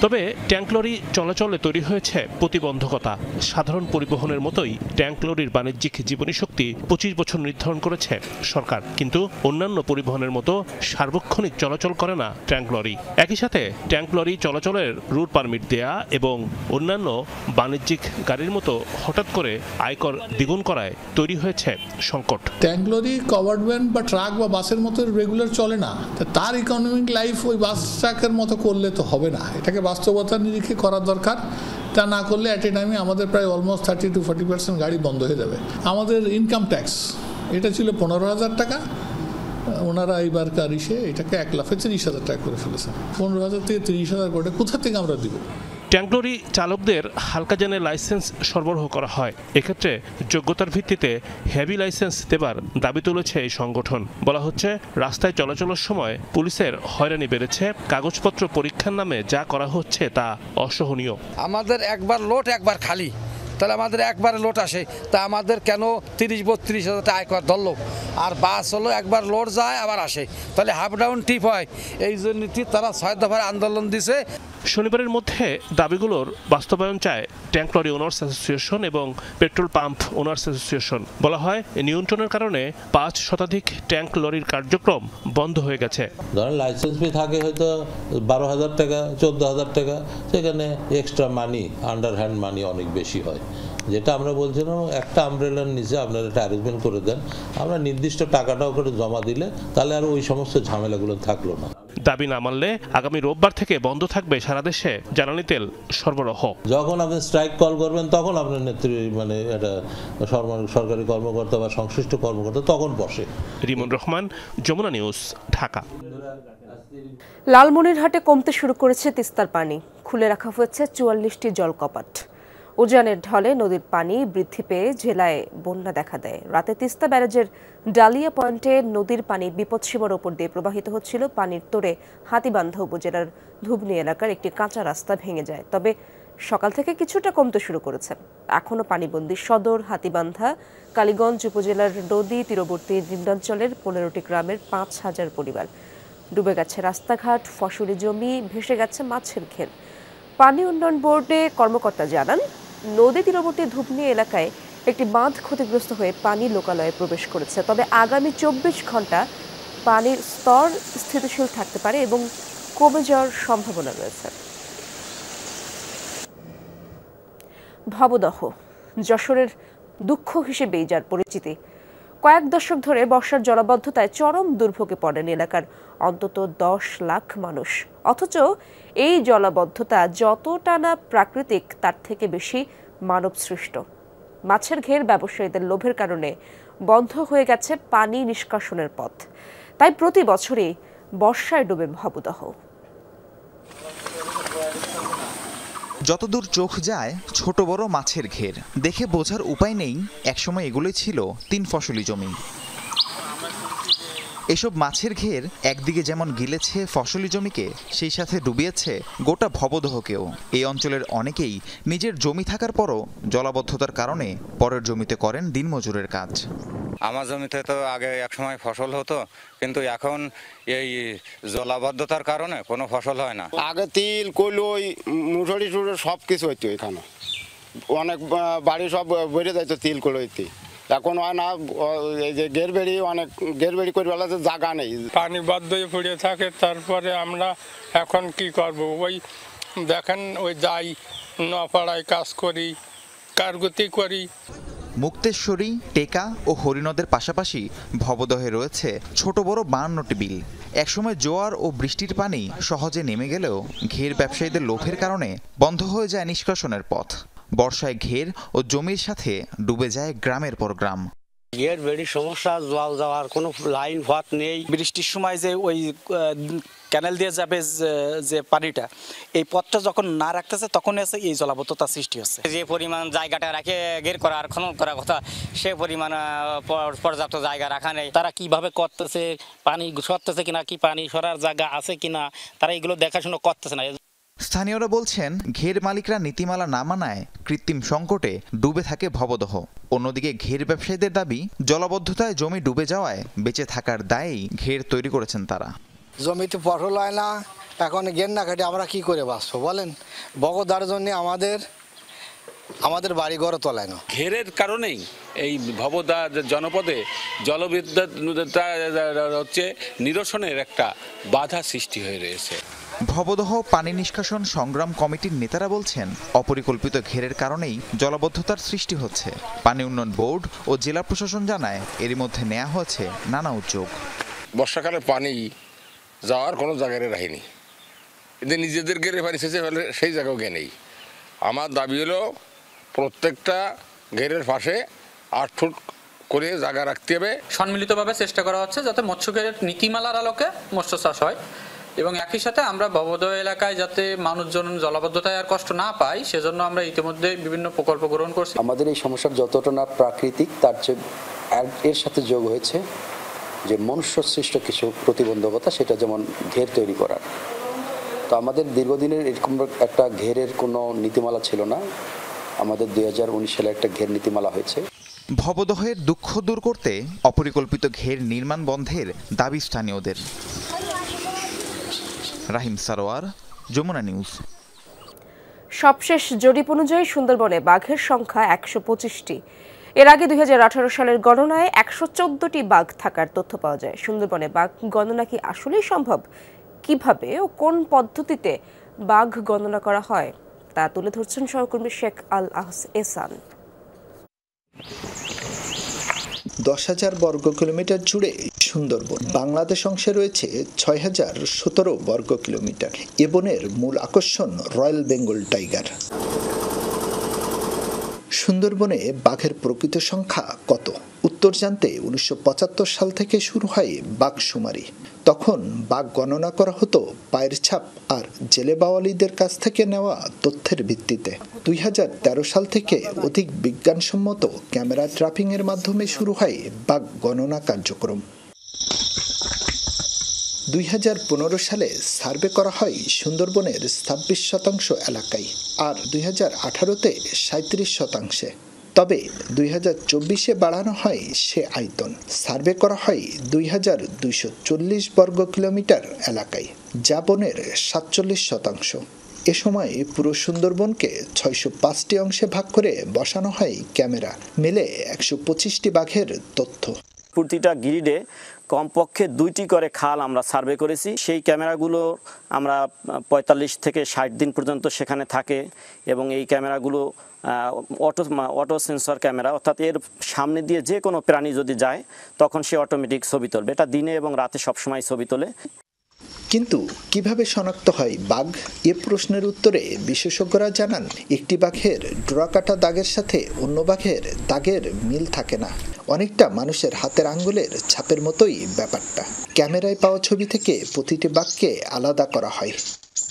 তবে ট্যাঙ্ক লরি চলাচলে তৈরি হয়েছে প্রতিবন্ধকতা। সাধারণ পরিবহনের মতোই ট্যাঙ্ক লরির বাণিজ্যিক জীবনী শক্তি 25 বছর নির্ধারণ করেছে সরকার, কিন্তু অন্যান্য পরিবহনের মতো সার্বক্ষণিক চলাচল করে না ট্যাঙ্ক লরি। একই সাথে ট্যাঙ্ক লরি চলাচলের রুট পারমিট দেয়া এবং অন্যান্য বাণিজ্যিক গাড়ির মতো হঠাৎ করে আয়কর দ্বিগুণ করায় তৈরি হয়েছে সংকট। ট্যাঙ্ক লরি কভার্ড ভ্যান বা ট্রাক বা বাসের মতো রেগুলার চলে না, তার ইকোনমিক লাইফ ওই বাস ট্রাকের মতো করলে তো হবে না। এটাকে বাস্তবতার নিরিখে করা দরকার। তা না করলে অ্যাট এ টাইমে আমাদের প্রায় অলমোস্ট 30 to 40% গাড়ি বন্ধ হয়ে যাবে। আমাদের ইনকাম ট্যাক্স এটা ছিল 15,000 টাকা, ওনারা এইবারকার এটাকে 1,30,000 টাকা করে ফেলেছেন। 15,000 থেকে 30,000 করে কোথা থেকে আমরা দিব? ট্যাঙ্ক লরি চালকদের হালকা যানের লাইসেন্স সরবরাহ করা হয়। এক্ষেত্রে যোগ্যতার ভিত্তিতে হেভি লাইসেন্স দেবার দাবি তুলেছে এই সংগঠন। বলা হচ্ছে, রাস্তায় চলাচলের সময় পুলিশের হয়রানি বেড়েছে, কাগজপত্র পরীক্ষার নামে যা করা হচ্ছে তা অসহনীয়। আমাদের একবার লোড একবার খালি, তাহলে আমাদের একবার লোড আসে, তা আমাদের কেন 30-32 হাজার টাকা আয়কর ধরলো? আর বাস হলো একবার লোড যায় আবার আসে, তাহলে হাফ ডাউন টিপ হয়। এই জন্য তারা 6 দফার আন্দোলন দিছে। শনিবারের মধ্যে দাবিগুলোর বাস্তবায়ন চায় ট্যাঙ্ক লরি ওনার্স অ্যাসোসিয়েশন এবং পেট্রোল পাম্প ওনার্স অ্যাসোসিয়েশন। বলা হয়, নিয়ন্ত্রণের কারণে 5 শতাধিক ট্যাঙ্ক লরির কার্যক্রম বন্ধ হয়ে গেছে। ধরেন লাইসেন্স ফি থাকে হয়তো 12,000 টাকা, 14,000 টাকা, সেখানে এক্সট্রা মানি, আন্ডার হ্যান্ড মানি অনেক বেশি হয়। যেটা আমরা বলছিলাম, একটা আমব্রেলার নিচে আপনারা একটা অ্যারেঞ্জমেন্ট করে দেন, আমরা নির্দিষ্ট টাকাটাও করে জমা দিলে তাহলে আর ওই সমস্ত ঝামেলাগুলো থাকলো না। দাবি না মানলে আগামী রোববার থেকে বন্ধ থাকবে সারা দেশে জ্বালানি তেল সরবরাহ। যখন আপনি স্ট্রাইক কল করবেন তখন আপনার নেত্রী মানে এটা সরকারি কর্মকর্তা বা সংশ্লিষ্ট কর্মকর্তা তখন বসে। রিমন রহমান, যমুনা নিউজ, ঢাকা। লালমনিরহাটে কমতে শুরু করেছে তিস্তার পানি, খুলে রাখা হয়েছে ৪৪টি জলকপাট। উজানের ঢলে নদীর পানি বৃদ্ধি পেয়ে জেলায় বন্যা দেখা দেয়। রাতে তিস্তা ব্যারাজের ডালিয়া পয়েন্টে নদীর পানি বিপদসীমার ওপর দিয়ে প্রবাহিত হচ্ছিল। পানির তোড়ে হাতীবান্ধা উপজেলার ধুবনি এলাকার একটি কাঁচা রাস্তা ভেঙে যায়, তবে সকাল থেকে কিছুটা কমতে শুরু করেছে। এখনও পানিবন্দী সদর, হাতীবান্ধা, কালীগঞ্জ উপজেলার নদী তীরবর্তী নিম্নাঞ্চলের 15টি গ্রামের ৫,০০০ পরিবার। ডুবে গেছে রাস্তাঘাট, ফসলি জমি, ভেসে গেছে মাছের ঘের। পানি উন্নয়ন বোর্ডে কর্মকর্তা জানান, নদী তীরবর্তী ধুবনি এলাকায় একটি বাঁধ ক্ষতিগ্রস্ত হয়ে পানি লোকালয়ে প্রবেশ করেছে, তবে আগামী ২৪ ঘন্টা পানির স্তর স্থিতিশীল থাকতে পারে এবং কমে যাওয়ার সম্ভাবনা রয়েছে। ভবদহ যশোরের দুঃখ হিসেবেই যার পরিচিতি। কয়েক দশক ধরে বর্ষার জলাবদ্ধতায় চরম দুর্ভোগে পড়েন এলাকার অন্তত ১০ লাখ মানুষ। অথচ এই জলাবদ্ধতা যতটা না প্রাকৃতিক তার থেকে বেশি মানব সৃষ্ট। মাছের ঘের ব্যবসায়ীদের লোভের কারণে বন্ধ হয়ে গেছে পানি নিষ্কাশনের পথ। তাই প্রতি বছরই বর্ষায় ডুবে ভবদহ। যতদূর চোখ যায় ছোট বড় মাছের ঘের, দেখে বোঝার উপায় নেই একসময় এগুলোই ছিল ৩ ফসলি জমি। এসব মাছের ঘের একদিকে যেমন গিলেছে ফসলি জমিকে, সেই সাথে ডুবিয়েছে গোটা ভবদহকেও। এই অঞ্চলের অনেকেই নিজের জমি থাকার পরও জলাবদ্ধতার কারণে পরের জমিতে করেন দিনমজুরের কাজ। আমার জমিতে তো আগে একসময় ফসল হতো, কিন্তু এখন এই জলাবদ্ধতার কারণে কোনো ফসল হয় না। আগে তিল, কলই, মুসুরি টুসুরি সব কিছু হইতো এখানে, অনেক বাড়ি সব বেড়ে যাইতো তিল কলইতে। এখন হয় না, এই যে গেরবেড়ি, অনেক গেরবেড়ি করে বেলাতে জায়গা নেই, পানি বাধ্য হয়ে পড়ে থাকে। তারপরে আমরা এখন কি করব, ওই দেখেন ওই যাই নপাড়ায় কাজ করি, কারগুতি করি। মুক্তেশ্বরী, টেকা ও হরিনদের পাশাপাশি ভবদহে রয়েছে ছোট বড় ৫২টি বিল। একসময় জোয়ার ও বৃষ্টির পানি সহজে নেমে গেলেও ঘের ব্যবসায়ীদের লোভের কারণে বন্ধ হয়ে যায় নিষ্কাশনের পথ। বর্ষায় ঘের ও জমির সাথে ডুবে যায় গ্রামের পর গ্রাম। ঘের বেড়ি সমস্যা, জল যাওয়ার কোনো লাইন পথ নেই। বৃষ্টির সময় যে ওই ক্যানেল দিয়ে যাবে যে পানিটা, এই পথটা যখন না রাখতেছে তখন এসে এই জলাবদ্ধতা সৃষ্টি হচ্ছে। যে পরিমাণ জায়গাটা রাখে ঘের করা আর খনন করার কথা, সে পরিমাণ পর্যাপ্ত জায়গা রাখা নেই। তারা কিভাবে করতেছে, পানি সরতেছে কিনা, কি পানি সরার জায়গা আছে কিনা, তারা এগুলো দেখাশোনা করতেছে না। স্থানীয়রা বলছেন, ঘের মালিকরা নীতিমালা না মানায় কৃত্রিম সংকটে ডুবে থাকে ভবদহ। অন্যদিকে ঘের ব্যবসায়ীদের দাবি, জলাবদ্ধতায় জমি ডুবে যাওয়ায় বেঁচে থাকার দায়েই ঘের তৈরি করেছেন তারা। জমিতে ফসল হয় না, এখন ঘের না কেটে আমরা কি করে বাঁচবো বলেন? বগদার জন্য আমাদের বাড়ি ঘর তোলায় না। ঘেরের কারণেই এই ভবদা জনপদে জলবিদ্যুৎ হচ্ছে নিরসনের একটা বাধা সৃষ্টি হয়ে রয়েছে। ভবদহ পানি নিষ্কাশন সংগ্রাম কমিটির নেতারা বলছেন, অপরিকল্পিত ঘেরের কারণেই জলাবদ্ধতার সৃষ্টি হচ্ছে। পানি উন্নয়ন বোর্ড ও জেলা প্রশাসন জানায়, এরই মধ্যে নেওয়া হয়েছে নানা উদ্যোগ। বর্ষাকালে পানি যাওয়ার কোনো জায়গায় রাখেনি, কিন্তু নিজেদের ঘেরে পানি শেষে ফেলে সেই জায়গাও গে নেই। আমার দাবি হলো প্রত্যেকটা ঘেরের পাশে ৮ ফুট করে জায়গা রাখতে হবে। সম্মিলিতভাবে চেষ্টা করা হচ্ছে যাতে মৎস্যঘের নীতিমালার আলোকে মৎস্য চাষ হয়, এবং একই সাথে আমরা ভবদহ এলাকায় যাতে মানুষজন জলাবদ্ধতায় আর কষ্ট না পায়, সেজন্য আমরা ইতিমধ্যে বিভিন্ন প্রকল্প গ্রহণ করছি। আমাদের এই সমস্যার যতটা না প্রাকৃতিক, তার চেয়ে এর সাথে যোগ হয়েছে যে মনুষ্য সৃষ্ট কিছু প্রতিবন্ধকতা, সেটা যেমন ঘের তৈরি করার। তো আমাদের দীর্ঘদিনের এরকম একটা ঘেরের কোনো নীতিমালা ছিল না। আমাদের ২০১৯ সালে একটা ঘের নীতিমালা হয়েছে। ভবদহের দুঃখ দূর করতে অপরিকল্পিত ঘের নির্মাণ বন্ধের দাবি স্থানীয়দের। রাহিম সারোয়ার, যমুনা নিউজ। সবশেষ জরিপ অনুযায়ী সুন্দরবনে বাঘের সংখ্যা ১২৫টি। এর আগে ২০১৮ সালের গণনায় ১১৪টি বাঘ থাকার তথ্য পাওয়া যায়। সুন্দরবনে বাঘ গণনা কি আসলেই সম্ভব? কিভাবে ও কোন পদ্ধতিতে বাঘ গণনা করা হয় তা তুলে ধরছেন সহকর্মী শেখ আল এহসান। 10,000 বর্গ কিলোমিটার জুড়ে সুন্দরবন। বাংলাদেশ অংশে রয়েছে 6,017 বর্গ কিলোমিটার। এ বনের মূল আকর্ষণ রয়্যাল বেঙ্গল টাইগার। সুন্দরবনে বাঘের প্রকৃত সংখ্যা কত? উত্তর জানতে 1975 সাল থেকে শুরু হয় বাঘ শুমারি। তখন বাঘ গণনা করা হতো পায়ের ছাপ আর জেলে বাওয়ালিদের কাছ থেকে নেওয়া তথ্যের ভিত্তিতে। 2013 সাল থেকে অধিক বিজ্ঞানসম্মত ক্যামেরা ট্র্যাপিং এর মাধ্যমে শুরু হয় বাঘ গণনা কার্যক্রম। 2015 সালে সার্ভে করা হয় সুন্দরবনের 26% এলাকায়, আর 2018-তে 37%। তবে 2024-এ বাড়ানো হয় সে আয়তন। সার্ভে করা হয় 2,240 বর্গ কিলোমিটার এলাকায়, যা বনের 47%। এ সময় পুরো সুন্দরবনকে 605টি অংশে ভাগ করে বসানো হয় ক্যামেরা। মিলে 125টি বাঘের তথ্য। প্রতিটা গ্রিডে কমপক্ষে 2টি করে খাল আমরা সার্ভে করেছি। সেই ক্যামেরাগুলো আমরা 45 থেকে 60 দিন পর্যন্ত সেখানে থাকে এবং এই ক্যামেরাগুলো অটো সেন্সর ক্যামেরা, অর্থাৎ এর সামনে দিয়ে যে কোনো প্রাণী যদি যায় তখন সে অটোমেটিক ছবি তুলবে। এটা দিনে এবং রাতে সবসময় ছবি তোলে। কিন্তু কিভাবে শনাক্ত হয় বাঘ? এ প্রশ্নের উত্তরে বিশেষজ্ঞরা জানান, একটি বাঘের ডোরাকাটা দাগের সাথে অন্য বাঘের দাগের মিল থাকে না। অনেকটা মানুষের হাতের আঙ্গুলের ছাপের মতোই ব্যাপারটা। ক্যামেরায় পাওয়া ছবি থেকে প্রতিটি বাঘকে আলাদা করা হয়।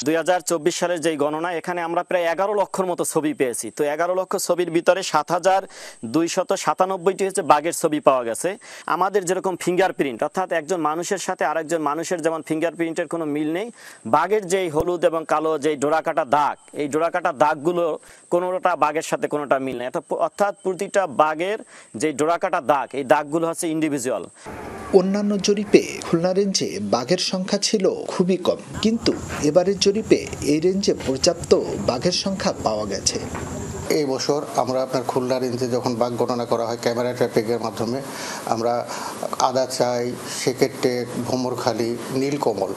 2024 সালের যেই গণনা, এখানে আমরা প্রায় 11 লক্ষর মতো ছবি পেয়েছি। তো 11 লক্ষ ছবির ভিতরে 7,297টি হচ্ছে বাঘের ছবি পাওয়া গেছে। আমাদের যেরকম ফিঙ্গারপ্রিন্ট, অর্থাৎ একজন মানুষের সাথে আরেকজন মানুষের যেমন ফিঙ্গারপ্রিন্টের কোনো মিল নেই, বাঘের যেই হলুদ এবং কালো যেই ডোরাকাটা দাগ, এই ডোরাকাটা দাগগুলো কোনোটা বাঘের সাথে কোনোটা মিল নেই। অর্থাৎ প্রতিটা বাঘের যে ডোরাকাটা দাগ, এই দাগগুলো হচ্ছে ইন্ডিভিজুয়াল। অন্যান্য জরিপে খুলনা রেঞ্জে বাঘের সংখ্যা ছিল খুবই কম, কিন্তু এবারের জরিপে এই রেঞ্জে পর্যাপ্ত বাঘের সংখ্যা পাওয়া গেছে। এই বছর আমরা আপনার খুলনা রেঞ্জে যখন বাঘ গণনা করা হয় ক্যামেরা ট্র্যাপিংয়ের মাধ্যমে, আমরা আদাচাই, সেকেরটেক, ভোমরখালী, নীলকমল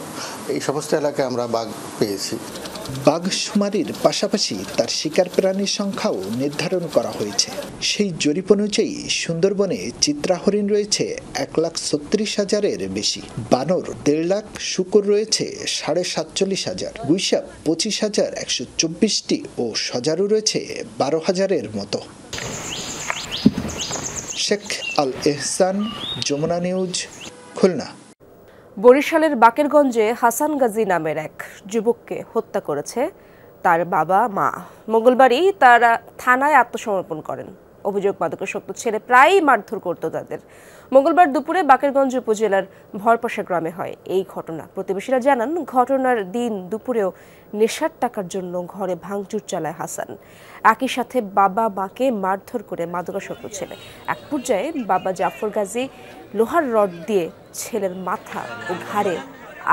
এই সমস্ত এলাকায় আমরা বাঘ পেয়েছি। বাঘ শুমারির পাশাপাশি তার শিকার প্রাণীর সংখ্যাও নির্ধারণ করা হয়েছে। সেই জরিপ অনুযায়ী সুন্দরবনে চিত্রা হরিণ রয়েছে 1,36,000-এর বেশি, বানর 1.5 লাখ, শূকর রয়েছে 47,500, গুইসাপ 25,124টি ও সজারু রয়েছে 12,000-এর মতো। শেখ আল এহসান, যমুনা নিউজ, খুলনা। বরিশালের বাকেরগঞ্জে হাসান গাজী নামের এক যুবককে হত্যা করেছে তার বাবা মা। মঙ্গলবারই তারা থানায় আত্মসমর্পণ করেন। অভিযোগ, মাদকাসক্ত ছেলে প্রায়ই মারধর করত তাদের। মঙ্গলবার দুপুরে বাকেরগঞ্জ উপজেলার ভরপাশা গ্রামে হয় এই ঘটনা। প্রতিবেশীরা জানান, ঘটনার দিন দুপুরেও নেশার টাকার জন্য ঘরে ভাঙচুর চালায় হাসান। একই সাথে বাবা মাকে মারধর করে মাদকাসক্ত ছেলে। এক পর্যায়ে বাবা জাফর গাজী লোহার রড দিয়ে ছেলের মাথা ও ঘাড়ে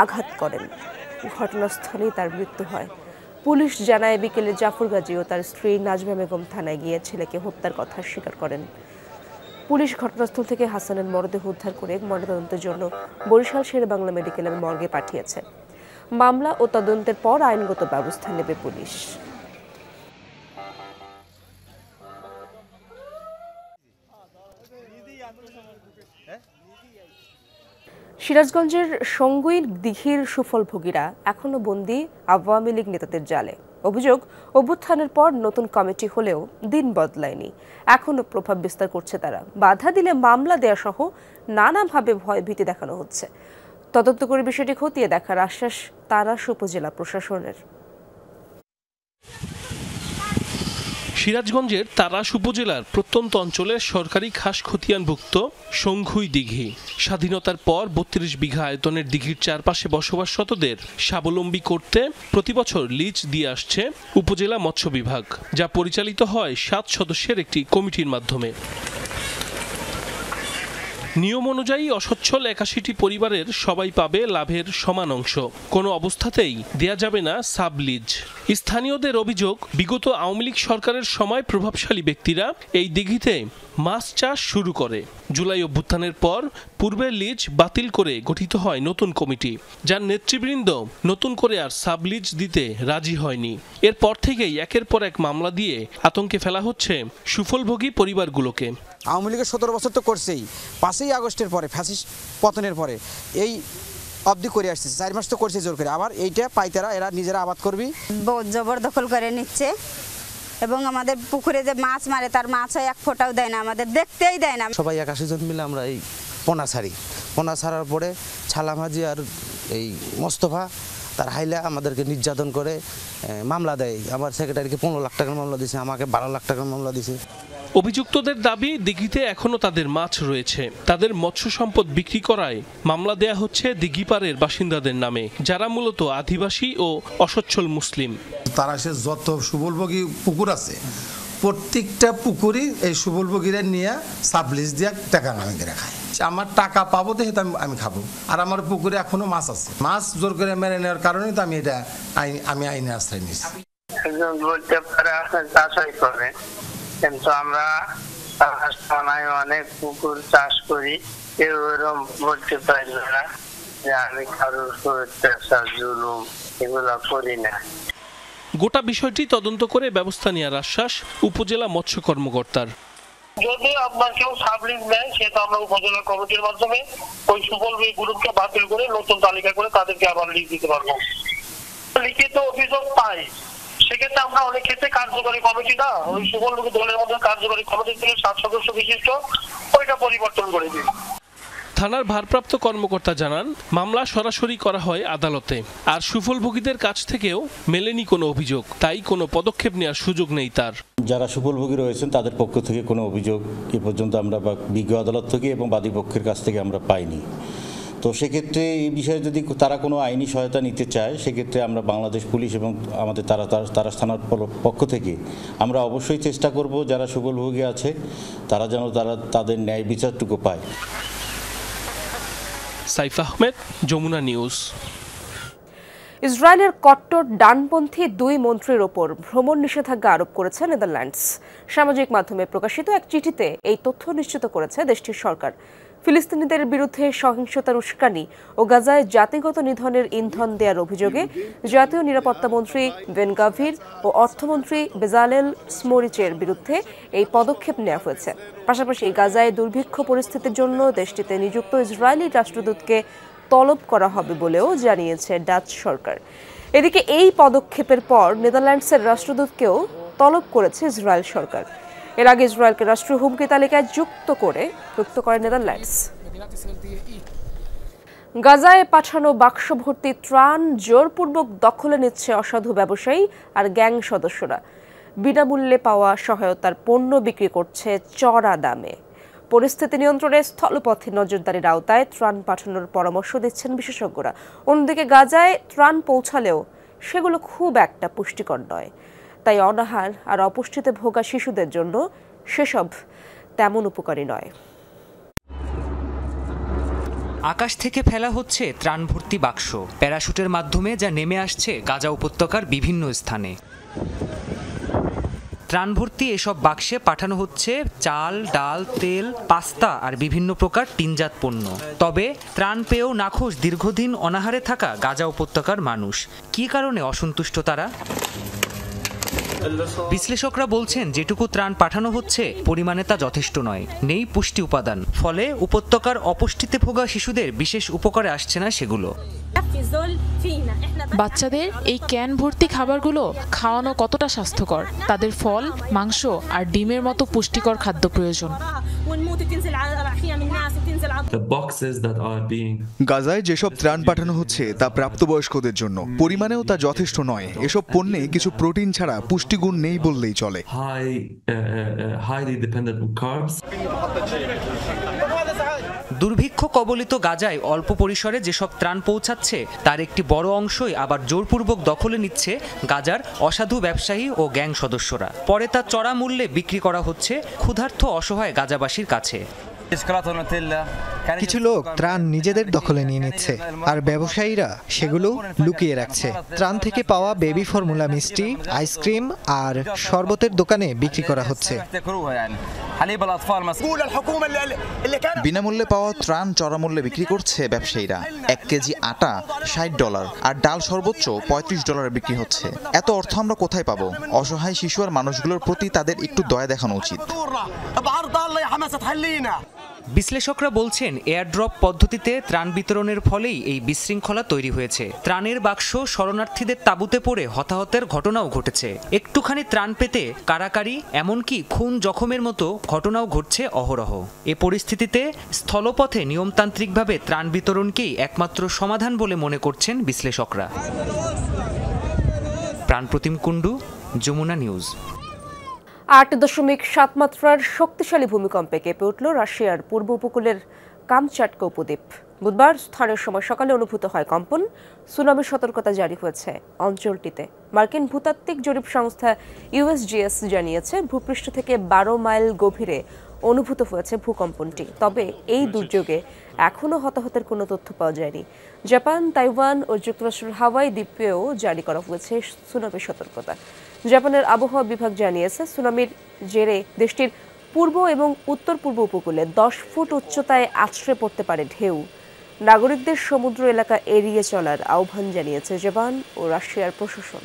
আঘাত করেন। ঘটনাস্থলেই তার মৃত্যু হয়। পুলিশ জানায়, বিকেলে জাফর গাজী ও তার স্ত্রী নাজমা বেগম থানায় গিয়ে ছেলেকে হত্যার কথা স্বীকার করেন। পুলিশ ঘটনাস্থল থেকে হাসানের মরদেহ উদ্ধার করে ময়নাতদন্তের জন্য বরিশাল শেরেবাংলা মেডিকেলের মর্গে পাঠিয়েছে। মামলা ও তদন্তের পর আইনগত ব্যবস্থা নেবে পুলিশ। সিরাজগঞ্জের সঙ্গুইর দিঘির সুফলভোগীরা এখনো বন্দী আওয়ামী লীগ নেতাদের জালে। অভিযোগ, অভ্যুত্থানের পর নতুন কমিটি হলেও দিন বদলায়নি, এখনো প্রভাব বিস্তার করছে তারা। বাধা দিলে মামলা দেয়া সহ নানাভাবে ভয় ভীতি দেখানো হচ্ছে। তদন্ত করে বিষয়টি খতিয়ে দেখার আশ্বাস তারাস উপজেলা প্রশাসনের। সিরাজগঞ্জের তারাস উপজেলার প্রত্যন্ত অঞ্চলের সরকারি খাস খতিয়ানভুক্ত সঙ্গুই দিঘি। স্বাধীনতার পর 32 বিঘা আয়তনের দিঘির চারপাশে বসবাসরতদের স্বাবলম্বী করতে প্রতি বছর লিজ দিয়ে আসছে উপজেলা মৎস্য বিভাগ, যা পরিচালিত হয় 7 সদস্যের একটি কমিটির মাধ্যমে। নিয়ম অনুযায়ী অসচ্ছল 81টি পরিবারের সবাই পাবে লাভের সমান অংশ। কোনো অবস্থাতেই দেয়া যাবে না সাব লিজ। স্থানীয়দের অভিযোগ, বিগত আওয়ামী লীগ সরকারের সময় প্রভাবশালী ব্যক্তিরা এই দিঘিতে মাছ চাষ শুরু করে। জুলাই অভ্যুত্থানের পর পূর্বের লিজ বাতিল করে গঠিত হয় নতুন কমিটি, যার নেতৃবৃন্দ নতুন করে আর সাব লিজ দিতে রাজি হয়নি। এরপর থেকেই একের পর এক মামলা দিয়ে আতঙ্কে ফেলা হচ্ছে সুফলভোগী পরিবারগুলোকে। আওয়ামী লীগের 17 বছর তো করছেই, 5ই আগস্টের পরে ফ্যাসিস্ট পতনের পরে এই অবধি করে আসছে, 4 মাস তো করছে জোর করে, আবার এইটা পাইতারা এরা নিজেরা আবাদ করবি, জবরদখল করে নিচ্ছে এবং আমাদের পুকুরে যে মাছ মারে তার মাছ এক ফোঁটাও দেয় না, আমাদের দেখতেই দেয় না। সবাই 81 জন মিলে আমরা এই পোনা ছাড়ার পরে ছালামাজি আর এই মোস্তফা তার হাইলা আমাদেরকে নির্যাতন করে মামলা দেয়। আমার সেক্রেটারিকে 15 লাখ টাকার মামলা দিয়েছে, আমাকে 12 লাখ টাকার মামলা দিয়েছে। অভিযুক্তদের দাবি দিঘিতে এখনো তাদের মাছ রয়েছে, তাদের মৎস্য সম্পদ বিক্রি করায় মামলা দেয়া হচ্ছে দিঘিপাড়ের বাসিন্দাদের নামে, যারা মূলত আদিবাসী ও অসচ্ছল মুসলিম। তারা সে যত সুবলভোগী পুকুর আছে প্রত্যেকটা পুকুরই এই সুবলভোগীরা নিয়ে সাবলিজ দিয়ে টাকা নামে রাখায়। আমার টাকা পাবো দেখে আমি খাবো, আর আমার পুকুরে এখনো মাছ আছে, মাছ জোর করে মেরে নেওয়ার কারণে তো আমি আইনে আশ্রয় নিয়েছি। বলতে পারে চাষাই করে, কিন্তু আমরা অনেক পুকুর চাষ করি, কেউ এরকম বলতে পারি না যে আমি কারোর অত্যাচার জুলুম এগুলো করি না। গোটা বিষয়টি তদন্ত করে ব্যবস্থা নেওয়ার আশ্বাস উপজেলা মৎস্য কর্মকর্তার। যদি আপনার কেউ সাবলিজ নেয় সেটা আমরা উপজেলা কমিটির মাধ্যমে ওই সুফল গ্রুপকে বাতিল করে নতুন তালিকা করে তাদেরকে আবার লিখ দিতে পারবো। লিখিত অভিযোগ পাই সেক্ষেত্রে আমরা অনেক ক্ষেত্রে কার্যকরী কমিটি না, ওই সুফল দলের মধ্যে কার্যকরী কমিটি থেকে 7 সদস্য বিশিষ্ট ওইটা পরিবর্তন করে দিই। থানার ভারপ্রাপ্ত কর্মকর্তা জানান, মামলা সরাসরি করা হয় আদালতে, আর সুফলভোগীদের কাছ থেকেও মেলেনি কোনো অভিযোগ, তাই কোনো পদক্ষেপ নেওয়ার সুযোগ নেই তার। যারা সুফলভোগী রয়েছেন তাদের পক্ষ থেকে কোনো অভিযোগ এ পর্যন্ত আমরা বিজ্ঞ আদালত থেকে এবং বাদী পক্ষের কাছ থেকে আমরা পাইনি। তো সেক্ষেত্রে এই বিষয়ে যদি তারা কোনো আইনি সহায়তা নিতে চায়, সেক্ষেত্রে আমরা বাংলাদেশ পুলিশ এবং আমাদের তারা থানার পক্ষ থেকে আমরা অবশ্যই চেষ্টা করব যারা সুফলভোগী আছে তারা যেন তাদের ন্যায় বিচারটুকু পায়। সাইফ আহমেদ, যমুনা নিউজ। ইসরায়েলের কট্টর ডানপন্থী 2 মন্ত্রীর ওপর ভ্রমণ নিষেধাজ্ঞা আরোপ করেছে নেদারল্যান্ডস। সামাজিক মাধ্যমে প্রকাশিত এক চিঠিতে এই তথ্য নিশ্চিত করেছে দেশটির সরকার। ফিলিস্তিনিদের বিরুদ্ধে সহিংসতার উস্কানি ও গাজায় জাতিগত নিধনের ইন্ধন দেওয়ার অভিযোগে জাতীয় নিরাপত্তা মন্ত্রী বেন গাভির ও অর্থমন্ত্রী বেজালেল স্মোরিচের বিরুদ্ধে এই পদক্ষেপ নেওয়া হয়েছে। পাশাপাশি গাজায় দুর্ভিক্ষ পরিস্থিতির জন্য দেশটিতে নিযুক্ত ইসরায়েলি রাষ্ট্রদূতকে তলব করা হবে বলেও জানিয়েছে ডাচ সরকার। এদিকে এই পদক্ষেপের পর নেদারল্যান্ডসের রাষ্ট্রদূতকেও তলব করেছে ইসরায়েল সরকার। এর আগে ইসরায়েলকে রাষ্ট্রীয় হুমকি তালিকায় যুক্ত করে নেদারল্যান্ডস। গাজায় পাঠানো বাক্স ভর্তি ত্রাণ জোরপূর্বক দখলে নিচ্ছে অসাধু ব্যবসায়ী আর গ্যাং সদস্যরা। বিনামূল্যে পাওয়া সহায়তার পণ্য বিক্রি করছে চড়া দামে। পরিস্থিতি নিয়ন্ত্রণে স্থলপথে নজরদারির আওতায় ত্রাণ পাঠানোর পরামর্শ দিচ্ছেন বিশেষজ্ঞরা। অন্যদিকে গাজায় ত্রাণ পৌঁছালেও সেগুলো খুব একটা পুষ্টিকর নয়, তাই অনাহার আর অপুষ্টিতে ভোগা শিশুদের জন্য সেসব তেমন উপকারী নয়। আকাশ থেকে ফেলা হচ্ছে ত্রাণ ভর্তি বাক্স, প্যারাশুটের মাধ্যমে যা নেমে আসছে গাজা উপত্যকার বিভিন্ন স্থানে। ত্রাণ ভর্তি এসব বাক্সে পাঠানো হচ্ছে চাল, ডাল, তেল, পাস্তা আর বিভিন্ন প্রকার টিনজাত পণ্য। তবে ত্রাণ পেয়েও নাখোশ দীর্ঘদিন অনাহারে থাকা গাজা উপত্যকার মানুষ। কী কারণে অসন্তুষ্ট তারা? বিশ্লেষকরা বলছেন, যেটুকু ত্রাণ পাঠানো হচ্ছে পরিমাণে তা যথেষ্ট নয়, নেই পুষ্টি উপাদান। ফলে উপত্যকার অপুষ্টিতে ভোগা শিশুদের বিশেষ উপকারে আসছে না সেগুলো। বাচ্চাদের এই ক্যান ভর্তি খাবারগুলো খাওয়ানো কতটা স্বাস্থ্যকর? তাদের ফল, মাংস আর ডিমের মতো পুষ্টিকর খাদ্য প্রয়োজন। গাজায় যেসব ত্রাণ পাঠানো হচ্ছে তা প্রাপ্তবয়স্কদের জন্য, পরিমাণেও তা যথেষ্ট নয়। এসব পণ্যে কিছু প্রোটিন ছাড়া পুষ্টিগুণ নেই বললেই চলে। দুর্ভিক্ষ কবলিত গাজায় অল্প পরিসরে যেসব ত্রাণ পৌঁছাচ্ছে তার একটি বড় অংশই আবার জোরপূর্বক দখলে নিচ্ছে গাজার অসাধু ব্যবসায়ী ও গ্যাং সদস্যরা। পরে তা চড়া মূল্যে বিক্রি করা হচ্ছে ক্ষুধার্ত অসহায় গাজাবাসীর কাছে। কিছু লোক ত্রাণ নিজেদের দখলে নিয়ে নিচ্ছে আর ব্যবসায়ীরা সেগুলো লুকিয়ে রাখছে। ত্রাণ থেকে পাওয়া বেবি ফর্মুলা মিষ্টি, আইসক্রিম আর শরবতের দোকানে বিক্রি করা হচ্ছে। বিনামূল্যে পাওয়া ত্রাণ চড়ামূল্যে বিক্রি করছে ব্যবসায়ীরা। 1 কেজি আটা $60 আর ডাল সর্বোচ্চ $35 বিক্রি হচ্ছে। এত অর্থ আমরা কোথায় পাবো? অসহায় শিশু আর মানুষগুলোর প্রতি তাদের একটু দয়া দেখানো উচিত। বিশ্লেষকরা বলছেন এয়ারড্রপ পদ্ধতিতে ত্রাণ বিতরণের ফলেই এই বিশৃঙ্খলা তৈরি হয়েছে। ত্রাণের বাক্স শরণার্থীদের তাঁবুতে পড়ে হতাহতের ঘটনাও ঘটেছে। একটুখানি ত্রাণ পেতে কারাকারি, এমনকি খুন জখমের মতো ঘটনাও ঘটছে অহরহ। এ পরিস্থিতিতে স্থলপথে নিয়মতান্ত্রিকভাবে ত্রাণ বিতরণকেই একমাত্র সমাধান বলে মনে করছেন বিশ্লেষকরা। প্রাণপ্রতিম কুণ্ডু, যমুনা নিউজ। 8.7 মাত্রার শক্তিশালী ভূমিকম্পে কেঁপে উঠল রাশিয়ার পূর্ব উপকূলের কামচাটকা উপদ্বীপ। বুধবার স্থানীয় সময় সকালে অনুভূত হয় কম্পন। সুনামি সতর্কতা জারি হয়েছে অঞ্চলটিতে। মার্কিন ভূতাত্ত্বিক জরিপ সংস্থা USGS জানিয়েছে ভূপৃষ্ঠ থেকে 12 মাইল গভীরে অনুভূত হয়েছে ভূকম্পনটি। তবে এই দুর্যোগে এখনও হতাহতের কোনো তথ্য পাওয়া যায়নি। জাপান, তাইওয়ান ও যুক্তরাষ্ট্রের হাওয়াই দ্বীপেও জারি করা হয়েছে সুনামি সতর্কতা। জাপানের আবহাওয়া বিভাগ জানিয়েছে সুনামির জেরে দেশটির পূর্ব এবং উত্তর পূর্ব উপকূলে 10 ফুট উচ্চতায় আছড়ে পড়তে পারে ঢেউ। নাগরিকদের সমুদ্র এলাকা এড়িয়ে চলার আহ্বান জানিয়েছে জাপান ও রাশিয়ার প্রশাসন।